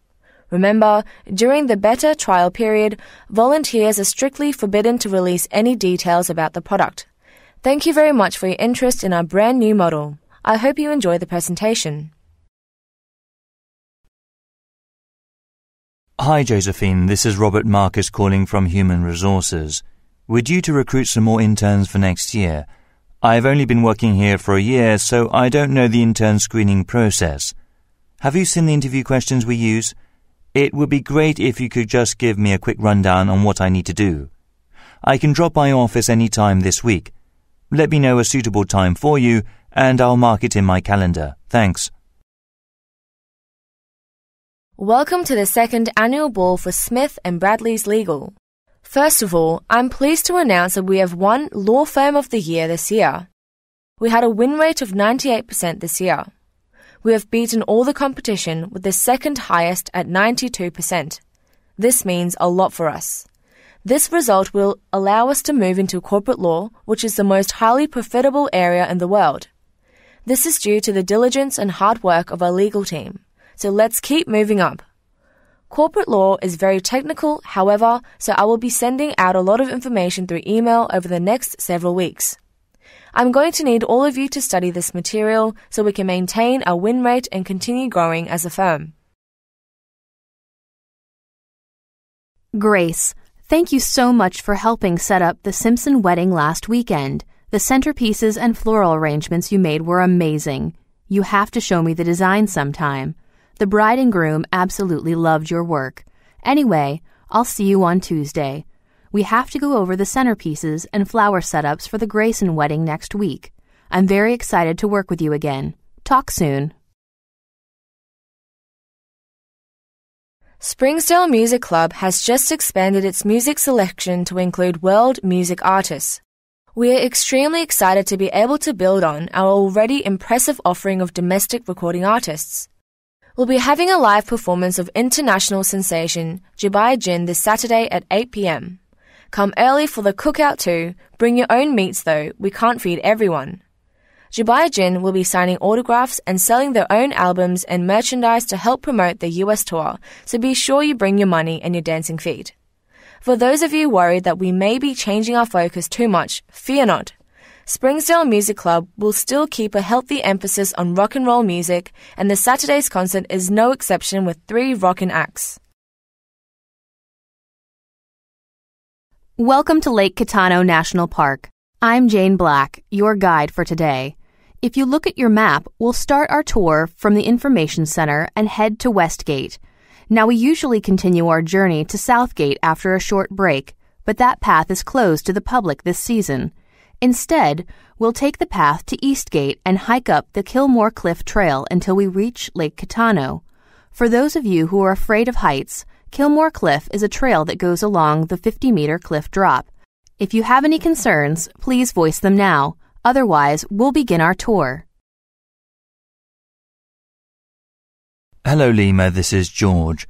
Speaker 1: Remember, during the beta trial period, volunteers are strictly forbidden to release any details about the product. Thank you very much for your interest in our brand new model. I hope you enjoy the presentation.
Speaker 2: Hi, Josephine. This is Robert Marcus calling from Human Resources. We're due to recruit some more interns for next year. I've only been working here for a year, so I don't know the intern screening process. Have you seen the interview questions we use? It would be great if you could just give me a quick rundown on what I need to do. I can drop by your office any time this week. Let me know a suitable time for you, and I'll mark it in my calendar. Thanks.
Speaker 1: Welcome to the second annual ball for Smith & Bradley's Legal. First of all, I'm pleased to announce that we have won Law Firm of the Year this year. We had a win rate of 98% this year. We have beaten all the competition with the second highest at 92%. This means a lot for us. This result will allow us to move into corporate law, which is the most highly profitable area in the world. This is due to the diligence and hard work of our legal team. So let's keep moving up. Corporate law is very technical, however, so I will be sending out a lot of information through email over the next several weeks. I'm going to need all of you to study this material so we can maintain our win rate and continue growing as a firm.
Speaker 3: Grace, thank you so much for helping set up the Simpson wedding last weekend. The centerpieces and floral arrangements you made were amazing. You have to show me the design sometime. The bride and groom absolutely loved your work. Anyway, I'll see you on Tuesday. We have to go over the centerpieces and flower setups for the Grayson wedding next week. I'm very excited to work with you again. Talk soon.
Speaker 1: Springsdale Music Club has just expanded its music selection to include world music artists. We are extremely excited to be able to build on our already impressive offering of domestic recording artists. We'll be having a live performance of international sensation Jubai Jin this Saturday at 8 p.m. Come early for the cookout too. Bring your own meats though, we can't feed everyone. Jubai Jin will be signing autographs and selling their own albums and merchandise to help promote the US tour, so be sure you bring your money and your dancing feet. For those of you worried that we may be changing our focus too much, fear not. Springsdale Music Club will still keep a healthy emphasis on rock and roll music, and the Saturday's concert is no exception with 3 rockin' acts.
Speaker 3: Welcome to Lake Kitano National Park. I'm Jane Black, your guide for today. If you look at your map, we'll start our tour from the Information Center and head to Westgate. Now, we usually continue our journey to Southgate after a short break, but that path is closed to the public this season. Instead, we'll take the path to Eastgate and hike up the Kilmore Cliff Trail until we reach Lake Kitano. For those of you who are afraid of heights, Kilmore Cliff is a trail that goes along the 50-meter cliff drop. If you have any concerns, please voice them now. Otherwise, we'll begin our tour.
Speaker 2: Hello, Lima, this is George.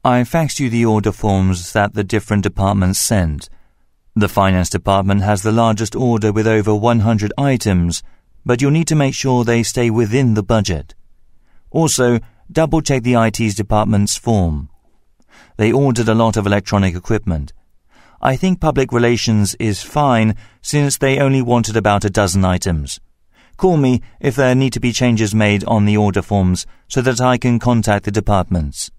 Speaker 2: I faxed you the order forms that the different departments sent. The finance department has the largest order with over 100 items, but you'll need to make sure they stay within the budget. Also, double-check the IT department's form. They ordered a lot of electronic equipment. I think public relations is fine since they only wanted about a dozen items. Call me if there need to be changes made on the order forms so that I can contact the departments.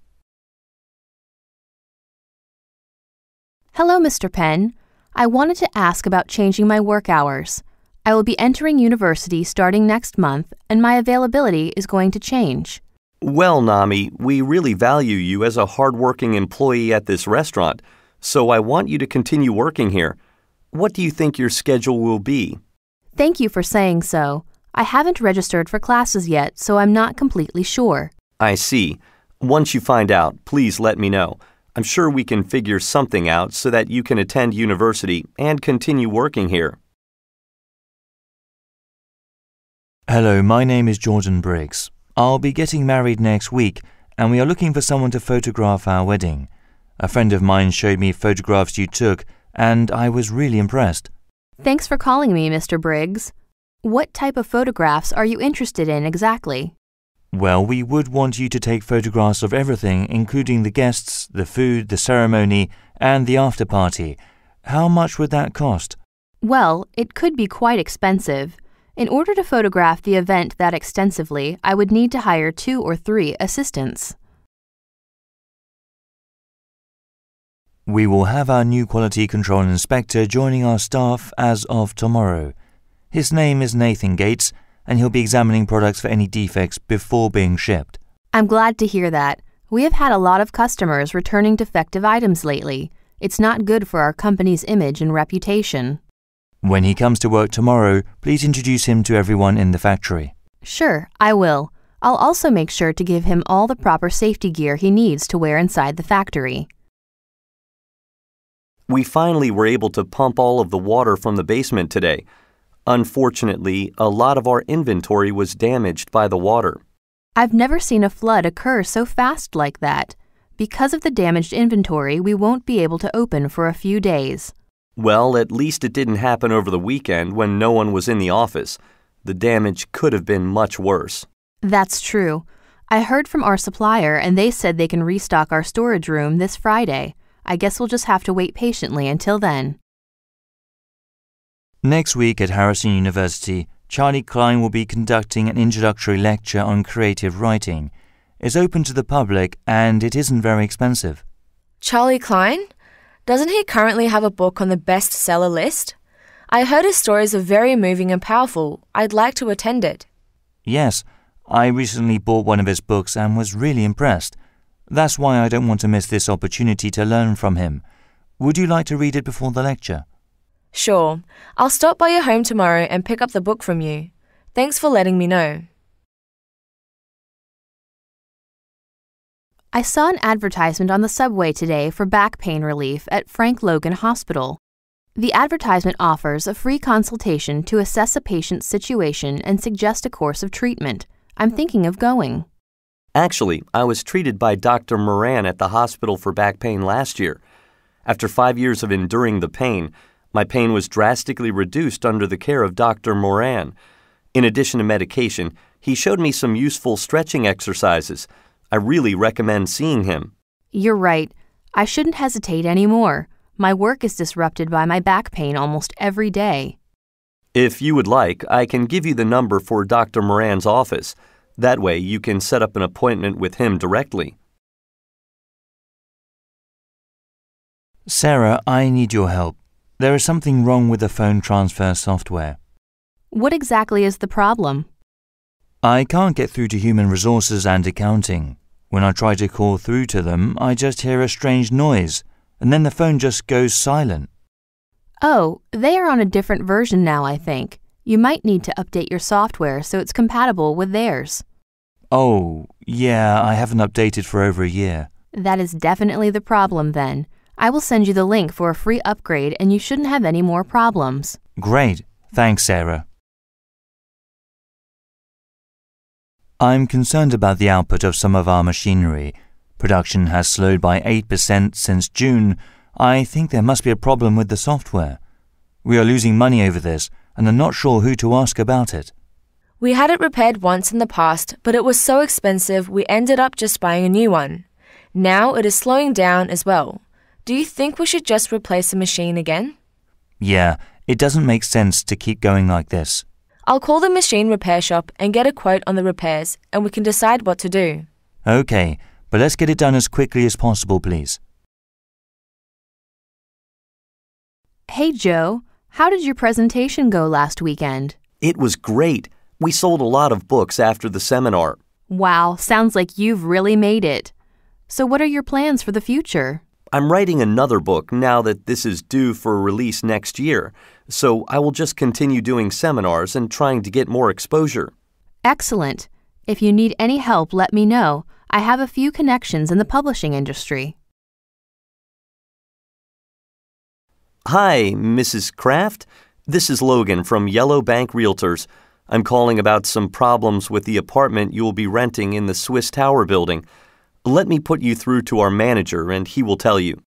Speaker 3: Hello, Mr. Penn. I wanted to ask about changing my work hours. I will be entering university starting next month, and my availability is going to change.
Speaker 4: Well, Nami, we really value you as a hard-working employee at this restaurant, so I want you to continue working here. What do you think your schedule will be?
Speaker 3: Thank you for saying so. I haven't registered for classes yet, so I'm not completely sure.
Speaker 4: I see. Once you find out, please let me know. I'm sure we can figure something out so that you can attend university and continue working here.
Speaker 2: Hello, my name is Jordan Briggs. I'll be getting married next week, and we are looking for someone to photograph our wedding. A friend of mine showed me photographs you took, and I was really impressed.
Speaker 3: Thanks for calling me, Mr. Briggs. What type of photographs are you interested in exactly?
Speaker 2: Well, we would want you to take photographs of everything, including the guests, the food, the ceremony, and the after party. How much would that cost?
Speaker 3: Well, it could be quite expensive. In order to photograph the event that extensively, I would need to hire 2 or 3 assistants.
Speaker 2: We will have our new quality control inspector joining our staff as of tomorrow. His name is Nathan Gates, and he'll be examining products for any defects before being shipped.
Speaker 3: I'm glad to hear that. We have had a lot of customers returning defective items lately. It's not good for our company's image and reputation.
Speaker 2: When he comes to work tomorrow, please introduce him to everyone in the factory.
Speaker 3: Sure, I will. I'll also make sure to give him all the proper safety gear he needs to wear inside the factory.
Speaker 4: We finally were able to pump all of the water from the basement today. Unfortunately, a lot of our inventory was damaged by the water.
Speaker 3: I've never seen a flood occur so fast like that. Because of the damaged inventory, we won't be able to open for a few days.
Speaker 4: Well, at least it didn't happen over the weekend when no one was in the office. The damage could have been much worse.
Speaker 3: That's true. I heard from our supplier and they said they can restock our storage room this Friday. I guess we'll just have to wait patiently until then.
Speaker 2: Next week at Harrison University, Charlie Klein will be conducting an introductory lecture on creative writing. It's open to the public and it isn't very expensive.
Speaker 1: Charlie Klein? Doesn't he currently have a book on the bestseller list? I heard his stories are very moving and powerful. I'd like to attend it.
Speaker 2: Yes, I recently bought one of his books and was really impressed. That's why I don't want to miss this opportunity to learn from him. Would you like to read it before the lecture?
Speaker 1: Sure. I'll stop by your home tomorrow and pick up the book from you. Thanks for letting me know.
Speaker 3: I saw an advertisement on the subway today for back pain relief at Frank Logan Hospital. The advertisement offers a free consultation to assess a patient's situation and suggest a course of treatment. I'm thinking of going.
Speaker 4: Actually, I was treated by Dr. Moran at the hospital for back pain last year. After 5 years of enduring the pain, my pain was drastically reduced under the care of Dr. Moran. In addition to medication, he showed me some useful stretching exercises. I really recommend seeing him.
Speaker 3: You're right. I shouldn't hesitate anymore. My work is disrupted by my back pain almost every day.
Speaker 4: If you would like, I can give you the number for Dr. Moran's office. That way you can set up an appointment with him directly.
Speaker 2: Sarah, I need your help. There is something wrong with the phone transfer software.
Speaker 3: What exactly is the problem?
Speaker 2: I can't get through to human resources and accounting. When I try to call through to them, I just hear a strange noise, and then the phone just goes silent.
Speaker 3: Oh, they are on a different version now, I think. You might need to update your software so it's compatible with theirs.
Speaker 2: Oh, yeah, I haven't updated for over a year.
Speaker 3: That is definitely the problem then. I will send you the link for a free upgrade and you shouldn't have any more problems.
Speaker 2: Great. Thanks, Sarah. I'm concerned about the output of some of our machinery. Production has slowed by 8% since June. I think there must be a problem with the software. We are losing money over this, and I'm not sure who to ask about it.
Speaker 1: We had it repaired once in the past, but it was so expensive we ended up just buying a new one. Now it is slowing down as well. Do you think we should just replace the machine again?
Speaker 2: Yeah, it doesn't make sense to keep going like this.
Speaker 1: I'll call the machine repair shop and get a quote on the repairs, and we can decide what to do.
Speaker 2: Okay, but let's get it done as quickly as possible, please.
Speaker 3: Hey, Joe, how did your presentation go last weekend?
Speaker 4: It was great. We sold a lot of books after the seminar.
Speaker 3: Wow, sounds like you've really made it. So what are your plans for the future?
Speaker 4: I'm writing another book now that this is due for release next year, so I will just continue doing seminars and trying to get more exposure.
Speaker 3: Excellent. If you need any help, let me know. I have a few connections in the publishing industry.
Speaker 4: Hi, Mrs. Kraft. This is Logan from Yellow Bank Realtors. I'm calling about some problems with the apartment you will be renting in the Swiss Tower building. Let me put you through to our manager and he will tell you.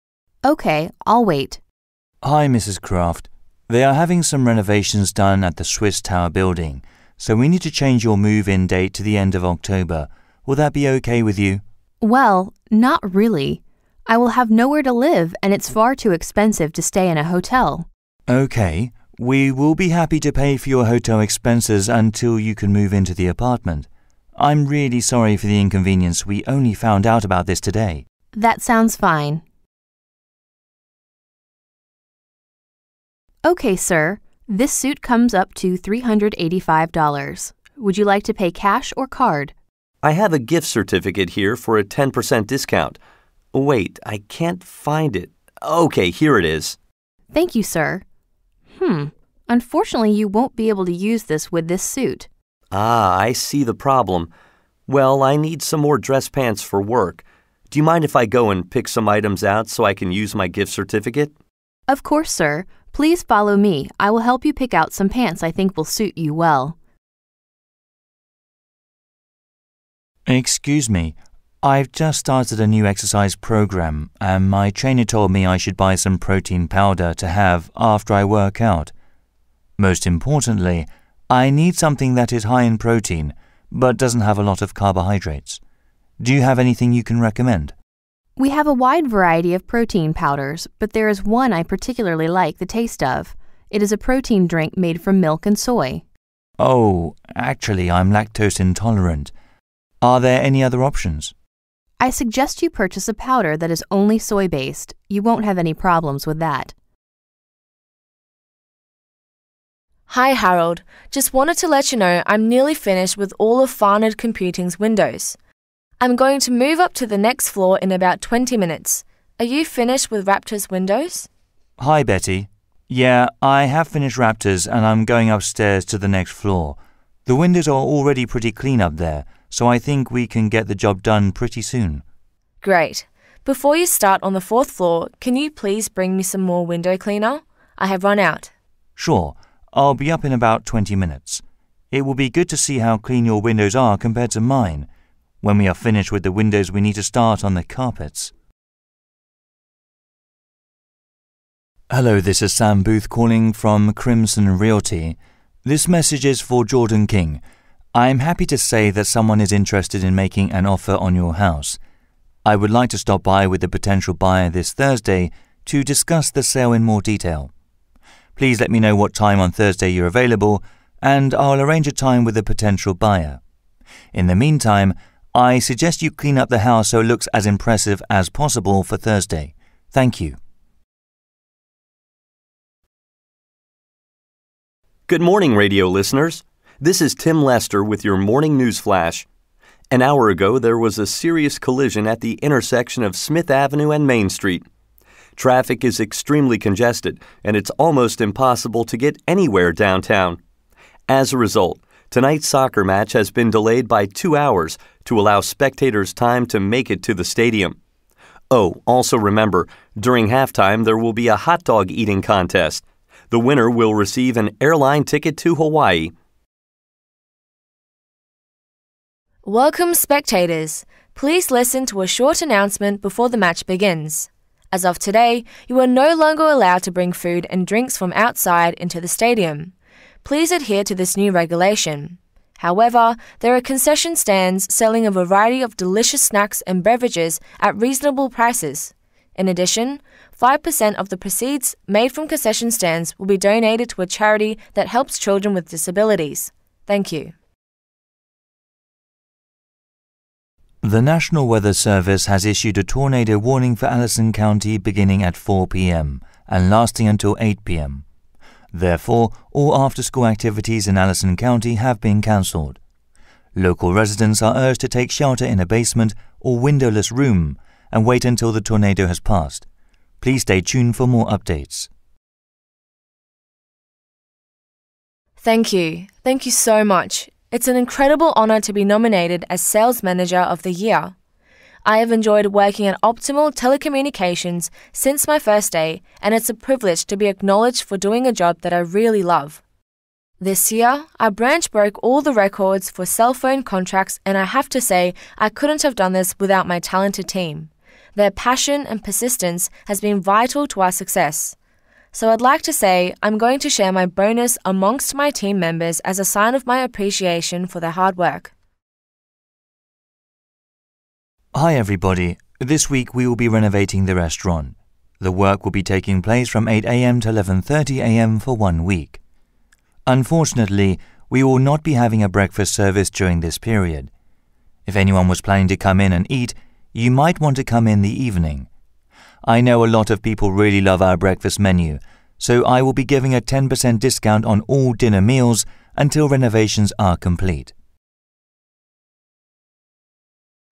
Speaker 3: Okay, I'll wait.
Speaker 2: Hi, Mrs. Kraft. They are having some renovations done at the Swiss Tower building, so we need to change your move-in date to the end of October. Will that be okay with you?
Speaker 3: Well, not really. I will have nowhere to live and it's far too expensive to stay in a hotel.
Speaker 2: Okay, we will be happy to pay for your hotel expenses until you can move into the apartment. I'm really sorry for the inconvenience. We only found out about this today.
Speaker 3: That sounds fine. Okay, sir. This suit comes up to $385. Would you like to pay cash or card?
Speaker 4: I have a gift certificate here for a 10% discount. Wait, I can't find it. Okay, here it is.
Speaker 3: Thank you, sir. Unfortunately, you won't be able to use this with this suit.
Speaker 4: Ah, I see the problem. Well, I need some more dress pants for work. Do you mind if I go and pick some items out so I can use my gift certificate?
Speaker 3: Of course, sir. Please follow me. I will help you pick out some pants I think will suit you well.
Speaker 2: Excuse me. I've just started a new exercise program, and my trainer told me I should buy some protein powder to have after I work out. Most importantly, I need something that is high in protein, but doesn't have a lot of carbohydrates. Do you have anything you can recommend?
Speaker 3: We have a wide variety of protein powders, but there is one I particularly like the taste of. It is a protein drink made from milk and soy.
Speaker 2: Oh, actually, I'm lactose intolerant. Are there any other options?
Speaker 3: I suggest you purchase a powder that is only soy-based. You won't have any problems with that.
Speaker 1: Hi Harold, just wanted to let you know I'm nearly finished with all of Farnard Computing's windows. I'm going to move up to the next floor in about 20 minutes. Are you finished with Raptor's windows?
Speaker 2: Hi, Betty. Yeah, I have finished Raptors and I'm going upstairs to the next floor. The windows are already pretty clean up there, so I think we can get the job done pretty soon.
Speaker 1: Great. Before you start on the 4th floor, can you please bring me some more window cleaner? I have run out.
Speaker 2: Sure, I'll be up in about 20 minutes. It will be good to see how clean your windows are compared to mine. When we are finished with the windows, we need to start on the carpets. Hello, this is Sam Booth calling from Crimson Realty. This message is for Jordan King. I am happy to say that someone is interested in making an offer on your house. I would like to stop by with the potential buyer this Thursday to discuss the sale in more detail. Please let me know what time on Thursday you're available, and I'll arrange a time with the potential buyer. In the meantime, I suggest you clean up the house so it looks as impressive as possible for Thursday. Thank you.
Speaker 4: Good morning, radio listeners. This is Tim Lester with your morning news flash. An hour ago, there was a serious collision at the intersection of Smith Avenue and Main Street. Traffic is extremely congested, and it's almost impossible to get anywhere downtown. As a result, tonight's soccer match has been delayed by 2 hours to allow spectators time to make it to the stadium. Oh, also remember, during halftime there will be a hot dog eating contest. The winner will receive an airline ticket to Hawaii.
Speaker 1: Welcome spectators. Please listen to a short announcement before the match begins. As of today, you are no longer allowed to bring food and drinks from outside into the stadium. Please adhere to this new regulation. However, there are concession stands selling a variety of delicious snacks and beverages at reasonable prices. In addition, 5% of the proceeds made from concession stands will be donated to a charity that helps children with disabilities. Thank you.
Speaker 2: The National Weather Service has issued a tornado warning for Allison County beginning at 4 p.m. and lasting until 8 p.m. Therefore, all after-school activities in Allison County have been cancelled. Local residents are urged to take shelter in a basement or windowless room and wait until the tornado has passed. Please stay tuned for more updates.
Speaker 1: Thank you. Thank you so much. It's an incredible honor to be nominated as Sales Manager of the Year. I have enjoyed working at Optimal Telecommunications since my first day, and it's a privilege to be acknowledged for doing a job that I really love. This year, our branch broke all the records for cell phone contracts, and I have to say I couldn't have done this without my talented team. Their passion and persistence has been vital to our success. So I'd like to say I'm going to share my bonus amongst my team members as a sign of my appreciation for their hard work.
Speaker 2: Hi everybody. This week we will be renovating the restaurant. The work will be taking place from 8 a.m. to 11:30 a.m. for 1 week. Unfortunately, we will not be having a breakfast service during this period. If anyone was planning to come in and eat, you might want to come in the evening. I know a lot of people really love our breakfast menu, so I will be giving a 10% discount on all dinner meals until renovations are complete.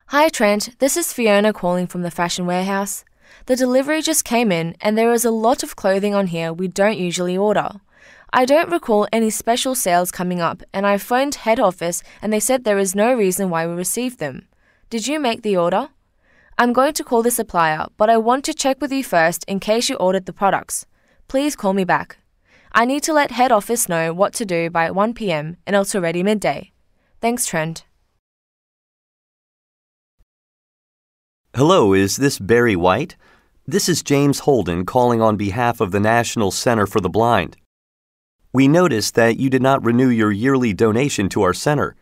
Speaker 1: Hi Trent, this is Fiona calling from the Fashion Warehouse. The delivery just came in and there is a lot of clothing on here we don't usually order. I don't recall any special sales coming up, and I phoned head office and they said there is no reason why we received them. Did you make the order? I'm going to call the supplier, but I want to check with you first in case you ordered the products. Please call me back. I need to let head office know what to do by 1 p.m. and it's already midday. Thanks, Trent.
Speaker 4: Hello, is this Barry White? This is James Holden calling on behalf of the National Center for the Blind. We noticed that you did not renew your yearly donation to our center.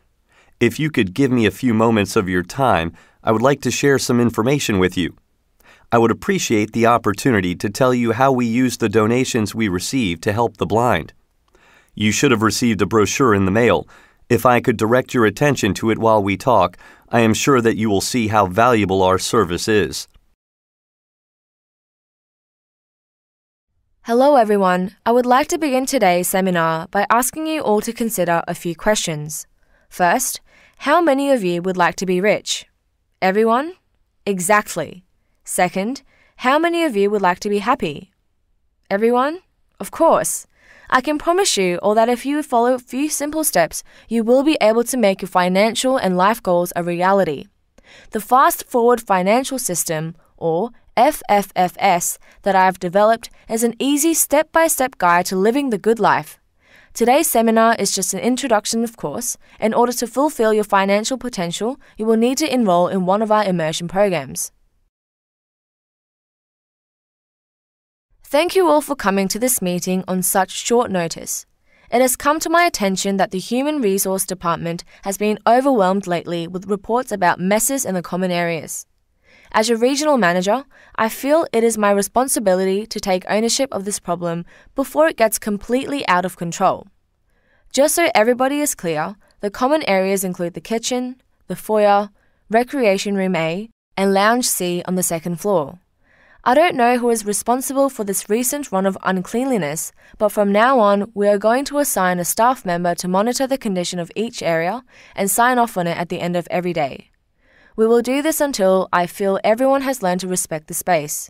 Speaker 4: If you could give me a few moments of your time, I would like to share some information with you. I would appreciate the opportunity to tell you how we use the donations we receive to help the blind. You should have received a brochure in the mail. If I could direct your attention to it while we talk, I am sure that you will see how valuable our service is.
Speaker 1: Hello everyone. I would like to begin today's seminar by asking you all to consider a few questions. First, how many of you would like to be rich? Everyone? Exactly. Second, how many of you would like to be happy? Everyone? Of course. I can promise you all that if you follow a few simple steps, you will be able to make your financial and life goals a reality. The Fast Forward Financial System, or FFFS, that I have developed is an easy step-by-step guide to living the good life. Today's seminar is just an introduction, of course. In order to fulfill your financial potential, you will need to enroll in one of our immersion programs. Thank you all for coming to this meeting on such short notice. It has come to my attention that the Human Resource Department has been overwhelmed lately with reports about messes in the common areas. As your regional manager, I feel it is my responsibility to take ownership of this problem before it gets completely out of control. Just so everybody is clear, the common areas include the kitchen, the foyer, recreation room A, and lounge C on the second floor. I don't know who is responsible for this recent run of uncleanliness, but from now on, we are going to assign a staff member to monitor the condition of each area and sign off on it at the end of every day. We will do this until I feel everyone has learned to respect the space.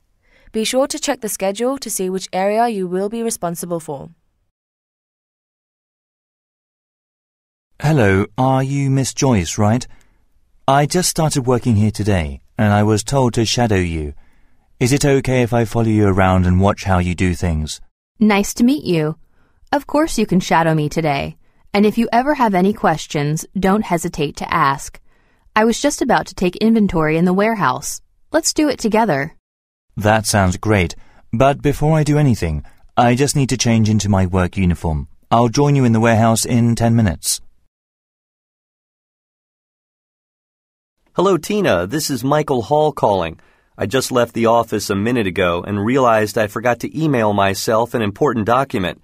Speaker 1: Be sure to check the schedule to see which area you will be responsible for.
Speaker 2: Hello, are you Miss Joyce, right? I just started working here today, and I was told to shadow you. Is it okay if I follow you around and watch how you do things?
Speaker 3: Nice to meet you. Of course you can shadow me today. And if you ever have any questions, don't hesitate to ask. I was just about to take inventory in the warehouse. Let's do it together.
Speaker 2: That sounds great. But before I do anything, I just need to change into my work uniform. I'll join you in the warehouse in 10 minutes.
Speaker 4: Hello, Tina. This is Michael Hall calling. I just left the office a minute ago and realized I forgot to email myself an important document.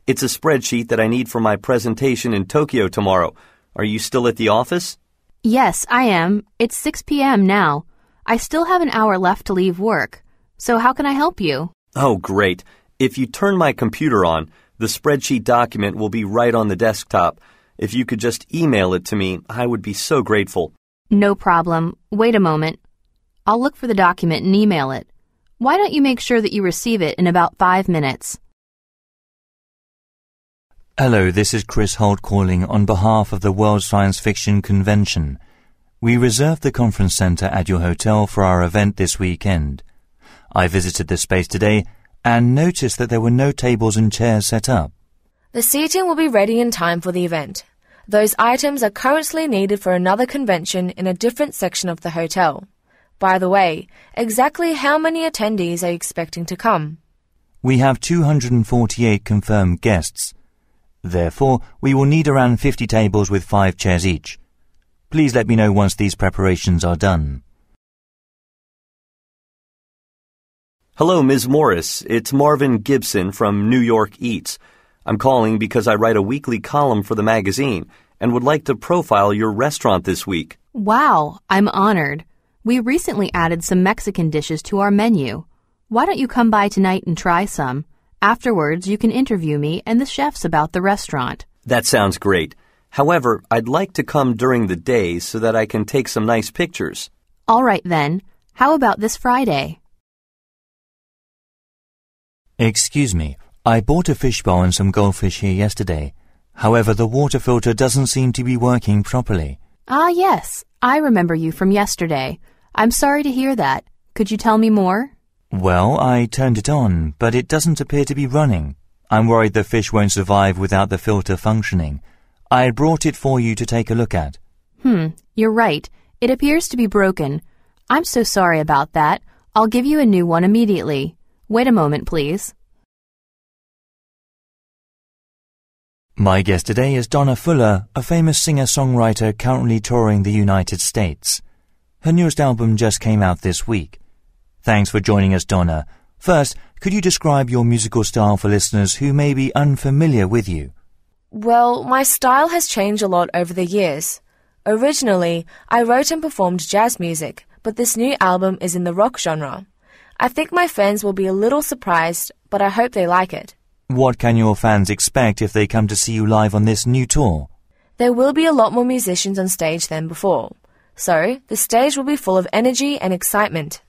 Speaker 4: It's a spreadsheet that I need for my presentation in Tokyo tomorrow. Are you still at the office?
Speaker 3: Yes, I am. It's 6 p.m. now. I still have an hour left to leave work. So how can I help you?
Speaker 4: Oh, great. If you turn my computer on, the spreadsheet document will be right on the desktop. If you could just email it to me, I would be so grateful.
Speaker 3: No problem. Wait a moment. I'll look for the document and email it. Why don't you make sure that you receive it in about 5 minutes?
Speaker 2: Hello, this is Chris Holt calling on behalf of the World Science Fiction Convention. We reserved the conference center at your hotel for our event this weekend. I visited the space today and noticed that there were no tables and chairs set up.
Speaker 1: The seating will be ready in time for the event. Those items are currently needed for another convention in a different section of the hotel. By the way, exactly how many attendees are you expecting to come?
Speaker 2: We have 248 confirmed guests. Therefore, we will need around 50 tables with 5 chairs each. Please let me know once these preparations are done.
Speaker 4: Hello, Ms. Morris. It's Marvin Gibson from New York Eats. I'm calling because I write a weekly column for the magazine and would like to profile your restaurant this week.
Speaker 3: Wow, I'm honored. We recently added some Mexican dishes to our menu. Why don't you come by tonight and try some? Afterwards, you can interview me and the chefs about the restaurant.
Speaker 4: That sounds great. However, I'd like to come during the day so that I can take some nice pictures.
Speaker 3: All right then. How about this Friday?
Speaker 2: Excuse me, I bought a fishbowl and some goldfish here yesterday. However, the water filter doesn't seem to be working properly.
Speaker 3: Ah, yes. I remember you from yesterday. I'm sorry to hear that. Could you tell me more?
Speaker 2: Well, I turned it on, but it doesn't appear to be running. I'm worried the fish won't survive without the filter functioning. I brought it for you to take a look at.
Speaker 3: You're right. It appears to be broken. I'm so sorry about that. I'll give you a new one immediately. Wait a moment, please.
Speaker 2: My guest today is Donna Fuller, a famous singer-songwriter currently touring the United States. Her newest album just came out this week. Thanks for joining us, Donna. First, could you describe your musical style for listeners who may be unfamiliar with you?
Speaker 1: Well, my style has changed a lot over the years. Originally, I wrote and performed jazz music, but this new album is in the rock genre. I think my fans will be a little surprised, but I hope they like it.
Speaker 2: What can your fans expect if they come to see you live on this new tour?
Speaker 1: There will be a lot more musicians on stage than before, so the stage will be full of energy and excitement.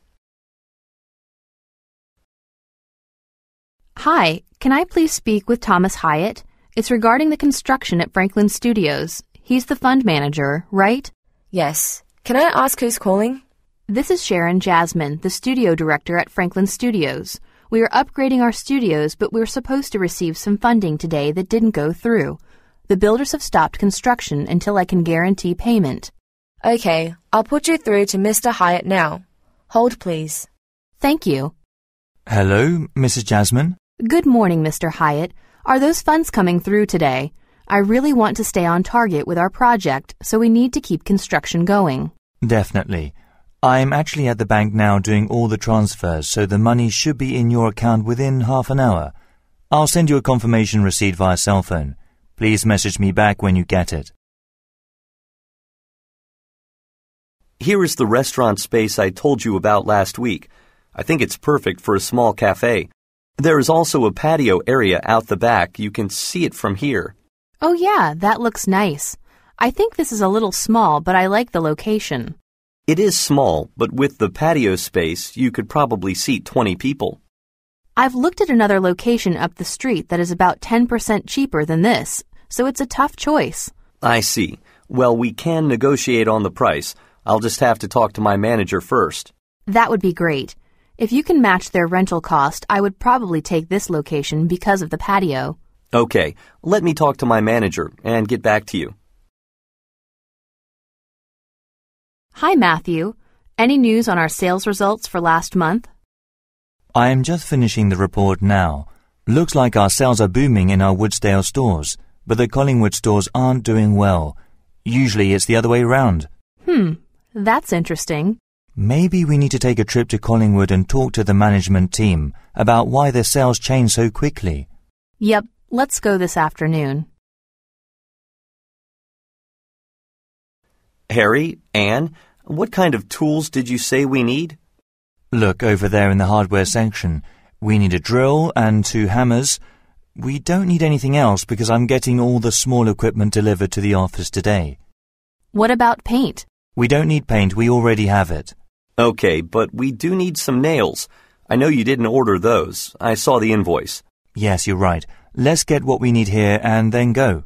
Speaker 3: Hi, can I please speak with Thomas Hyatt? It's regarding the construction at Franklin Studios. He's the fund manager, right?
Speaker 1: Yes. Can I ask who's calling?
Speaker 3: This is Sharon Jasmine, the studio director at Franklin Studios. We are upgrading our studios, but we were supposed to receive some funding today that didn't go through. The builders have stopped construction until I can guarantee payment.
Speaker 1: Okay, I'll put you through to Mr. Hyatt now. Hold, please.
Speaker 3: Thank you.
Speaker 2: Hello, Mrs. Jasmine.
Speaker 3: Good morning, Mr. Hyatt. Are those funds coming through today? I really want to stay on target with our project, so we need to keep construction going.
Speaker 2: Definitely. I'm actually at the bank now doing all the transfers, so the money should be in your account within half an hour. I'll send you a confirmation receipt via cell phone. Please message me back when you get it.
Speaker 4: Here is the restaurant space I told you about last week. I think it's perfect for a small cafe. There is also a patio area out the back. You can see it from here.
Speaker 3: Oh yeah, that looks nice. I think this is a little small, but I like the location.
Speaker 4: It is small, but with the patio space, you could probably seat 20 people.
Speaker 3: I've looked at another location up the street that is about 10% cheaper than this, so it's a tough choice.
Speaker 4: I see. Well, we can negotiate on the price. I'll just have to talk to my manager first.
Speaker 3: That would be great. If you can match their rental cost, I would probably take this location because of the patio.
Speaker 4: Okay, let me talk to my manager and get back to you.
Speaker 3: Hi, Matthew. Any news on our sales results for last month?
Speaker 2: I am just finishing the report now. Looks like our sales are booming in our Woodsdale stores, but the Collingwood stores aren't doing well. Usually it's the other way round.
Speaker 3: That's interesting.
Speaker 2: Maybe we need to take a trip to Collingwood and talk to the management team about why their sales change so quickly.
Speaker 3: Yep, let's go this afternoon.
Speaker 4: Harry, Anne, what kind of tools did you say we need?
Speaker 2: Look over there in the hardware section. We need a drill and 2 hammers. We don't need anything else because I'm getting all the small equipment delivered to the office today.
Speaker 3: What about paint?
Speaker 2: We don't need paint. We already have it.
Speaker 4: Okay, but we do need some nails. I know you didn't order those. I saw the invoice.
Speaker 2: Yes, you're right. Let's get what we need here and then go.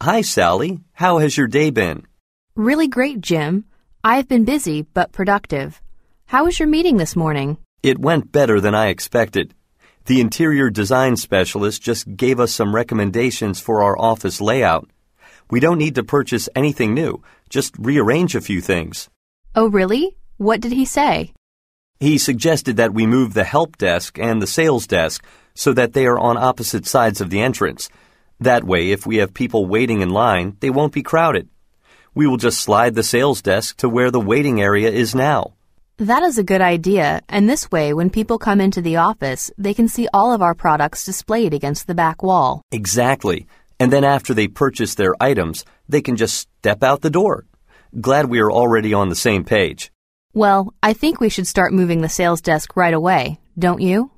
Speaker 4: Hi, Sally. How has your day been?
Speaker 3: Really great, Jim. I've been busy but productive. How was your meeting this morning?
Speaker 4: It went better than I expected. The interior design specialist just gave us some recommendations for our office layout. We don't need to purchase anything new, just rearrange a few things.
Speaker 3: Oh, really? What did he say?
Speaker 4: He suggested that we move the help desk and the sales desk so that they are on opposite sides of the entrance. That way, if we have people waiting in line, they won't be crowded. We will just slide the sales desk to where the waiting area is now.
Speaker 3: That is a good idea, and this way, when people come into the office, they can see all of our products displayed against the back wall.
Speaker 4: Exactly. And then after they purchase their items, they can just step out the door. Glad we are already on the same page.
Speaker 3: Well, I think we should start moving the sales desk right away, don't you?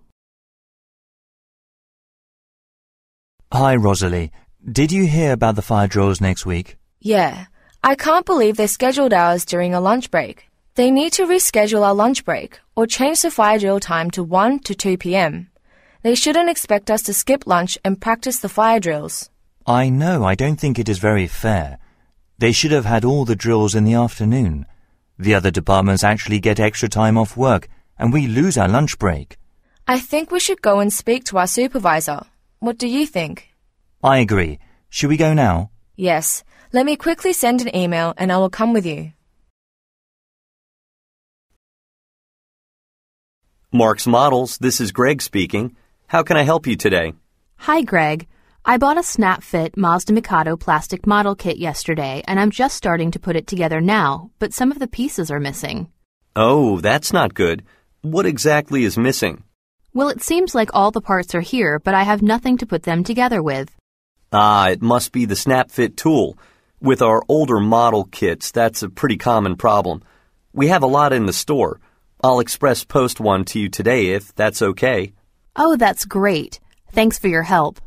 Speaker 2: Hi, Rosalie. Did you hear about the fire drills next week?
Speaker 1: Yeah. I can't believe they scheduled ours during a lunch break. They need to reschedule our lunch break or change the fire drill time to 1 to 2 p.m. They shouldn't expect us to skip lunch and practice the fire drills.
Speaker 2: I know. I don't think it is very fair. They should have had all the drills in the afternoon. The other departments actually get extra time off work, and we lose our lunch break.
Speaker 1: I think we should go and speak to our supervisor. What do you think?
Speaker 2: I agree. Should we go now?
Speaker 1: Yes. Let me quickly send an email and I will come with you.
Speaker 4: Mark's Models, this is Greg speaking. How can I help you today?
Speaker 3: Hi, Greg. I bought a snap-fit Mazda Mikado plastic model kit yesterday, and I'm just starting to put it together now, but some of the pieces are missing.
Speaker 4: Oh, that's not good. What exactly is missing?
Speaker 3: Well, it seems like all the parts are here, but I have nothing to put them together with.
Speaker 4: It must be the snap-fit tool. With our older model kits, that's a pretty common problem. We have a lot in the store. I'll express post one to you today if that's okay.
Speaker 3: Oh, that's great. Thanks for your help.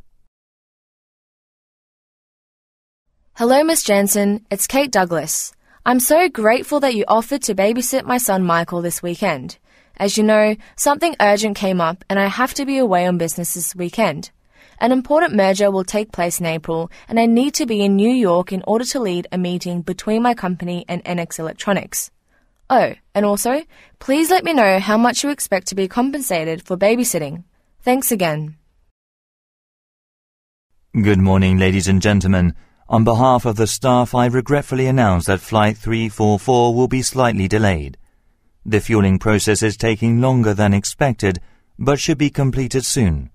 Speaker 1: Hello, Miss Jensen. It's Kate Douglas. I'm so grateful that you offered to babysit my son Michael this weekend. As you know, something urgent came up and I have to be away on business this weekend. An important merger will take place in April and I need to be in New York in order to lead a meeting between my company and NX Electronics. Oh, and also, please let me know how much you expect to be compensated for babysitting. Thanks again.
Speaker 2: Good morning, ladies and gentlemen. On behalf of the staff, I regretfully announce that Flight 344 will be slightly delayed. The fueling process is taking longer than expected, but should be completed soon.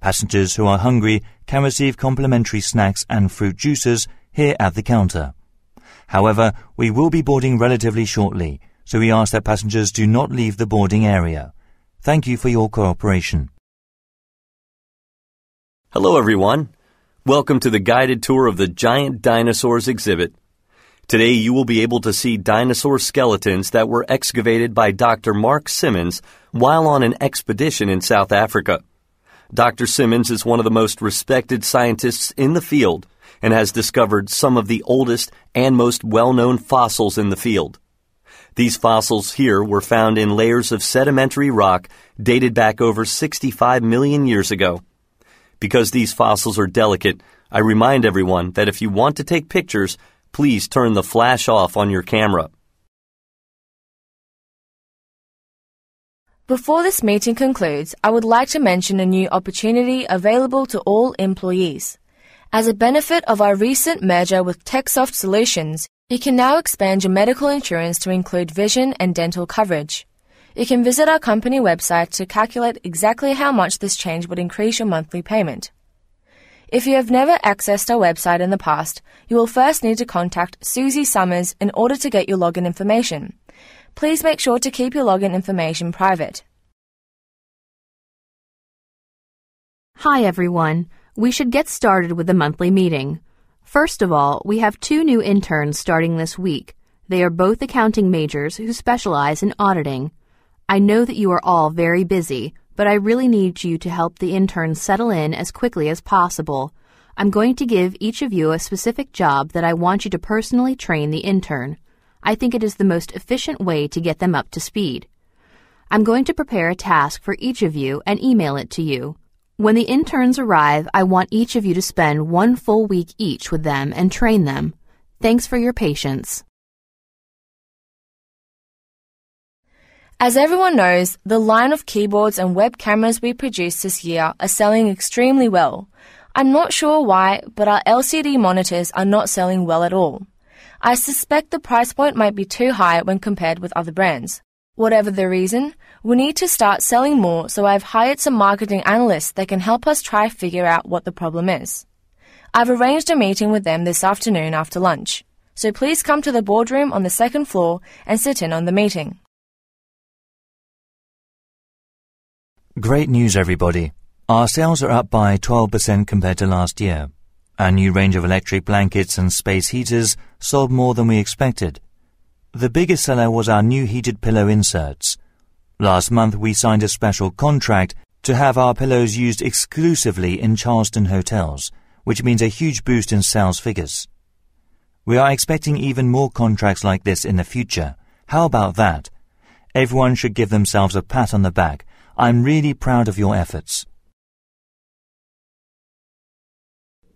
Speaker 2: Passengers who are hungry can receive complimentary snacks and fruit juices here at the counter. However, we will be boarding relatively shortly, so we ask that passengers do not leave the boarding area. Thank you for your cooperation.
Speaker 4: Hello, everyone. Welcome to the guided tour of the Giant Dinosaurs exhibit. Today you will be able to see dinosaur skeletons that were excavated by Dr. Mark Simmons while on an expedition in South Africa. Dr. Simmons is one of the most respected scientists in the field and has discovered some of the oldest and most well-known fossils in the field. These fossils here were found in layers of sedimentary rock dated back over 65 million years ago. Because these fossils are delicate, I remind everyone that if you want to take pictures, please turn the flash off on your camera.
Speaker 1: Before this meeting concludes, I would like to mention a new opportunity available to all employees. As a benefit of our recent merger with TechSoft Solutions, you can now expand your medical insurance to include vision and dental coverage. You can visit our company website to calculate exactly how much this change would increase your monthly payment. If you have never accessed our website in the past, you will first need to contact Susie Summers in order to get your login information. Please make sure to keep your login information private.
Speaker 3: Hi, everyone. We should get started with the monthly meeting. First of all, we have 2 new interns starting this week. They are both accounting majors who specialize in auditing. I know that you are all very busy, but I really need you to help the interns settle in as quickly as possible. I'm going to give each of you a specific job that I want you to personally train the intern. I think it is the most efficient way to get them up to speed. I'm going to prepare a task for each of you and email it to you. When the interns arrive, I want each of you to spend 1 full week each with them and train them. Thanks for your patience.
Speaker 1: As everyone knows, the line of keyboards and web cameras we produced this year are selling extremely well. I'm not sure why, but our LCD monitors are not selling well at all. I suspect the price point might be too high when compared with other brands. Whatever the reason, we need to start selling more, so I've hired some marketing analysts that can help us try figure out what the problem is. I've arranged a meeting with them this afternoon after lunch, so please come to the boardroom on the 2nd floor and sit in on the meeting.
Speaker 2: Great news, everybody. Our sales are up by 12% compared to last year. Our new range of electric blankets and space heaters sold more than we expected. The biggest seller was our new heated pillow inserts. Last month we signed a special contract to have our pillows used exclusively in Charleston hotels, which means a huge boost in sales figures. We are expecting even more contracts like this in the future. How about that? Everyone should give themselves a pat on the back. I'm really proud of your efforts.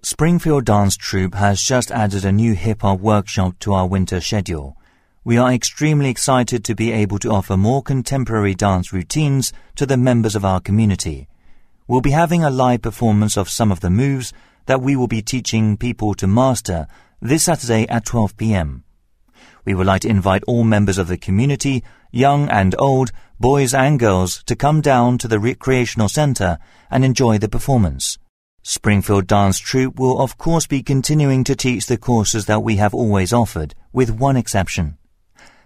Speaker 2: Springfield Dance Troupe has just added a new hip-hop workshop to our winter schedule. We are extremely excited to be able to offer more contemporary dance routines to the members of our community. We'll be having a live performance of some of the moves that we will be teaching people to master this Saturday at 12 p.m. We would like to invite all members of the community, young and old, boys and girls, to come down to the recreational centre and enjoy the performance. Springfield Dance Troupe will of course be continuing to teach the courses that we have always offered, with one exception.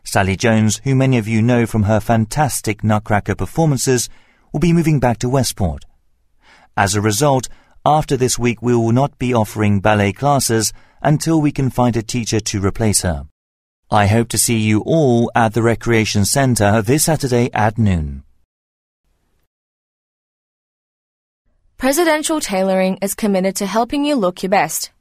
Speaker 2: Sally Jones, who many of you know from her fantastic Nutcracker performances, will be moving back to Westport. As a result, after this week we will not be offering ballet classes until we can find a teacher to replace her. I hope to see you all at the Recreation Centre this Saturday at noon.
Speaker 1: Presidential Tailoring is committed to helping you look your best.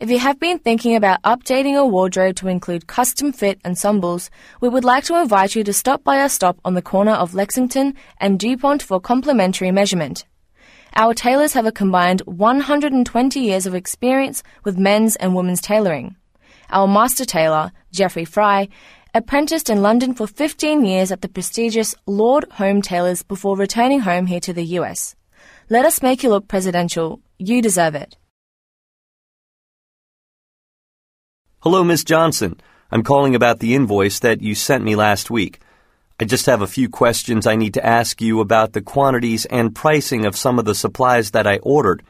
Speaker 1: If you have been thinking about updating your wardrobe to include custom-fit ensembles, we would like to invite you to stop by our stop on the corner of Lexington and DuPont for complimentary measurement. Our tailors have a combined 120 years of experience with men's and women's tailoring. Our master tailor, Geoffrey Fry, apprenticed in London for 15 years at the prestigious Lord Home Tailors before returning home here to the US. Let us make you look presidential. You deserve it.
Speaker 4: Hello, Miss Johnson. I'm calling about the invoice that you sent me last week. I just have a few questions I need to ask you about the quantities and pricing of some of the supplies that I ordered.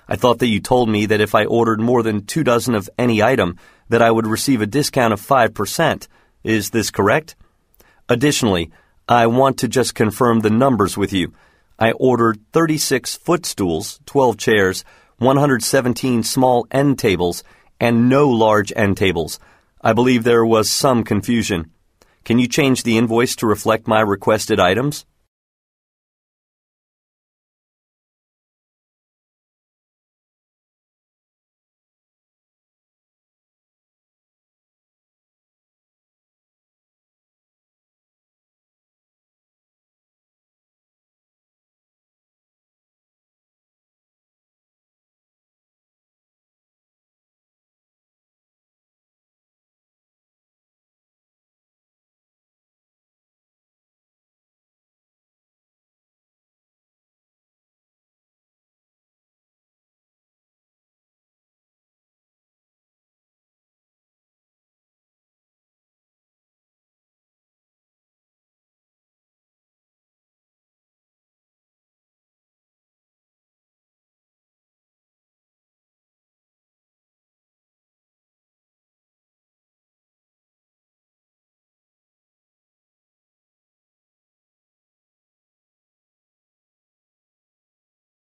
Speaker 4: I thought that you told me that if I ordered more than 2 dozen of any item, that I would receive a discount of 5%. Is this correct? Additionally, I want to just confirm the numbers with you. I ordered 36 footstools, 12 chairs, 117 small end tables, and no large end tables. I believe there was some confusion. Can you change the invoice to reflect my requested items?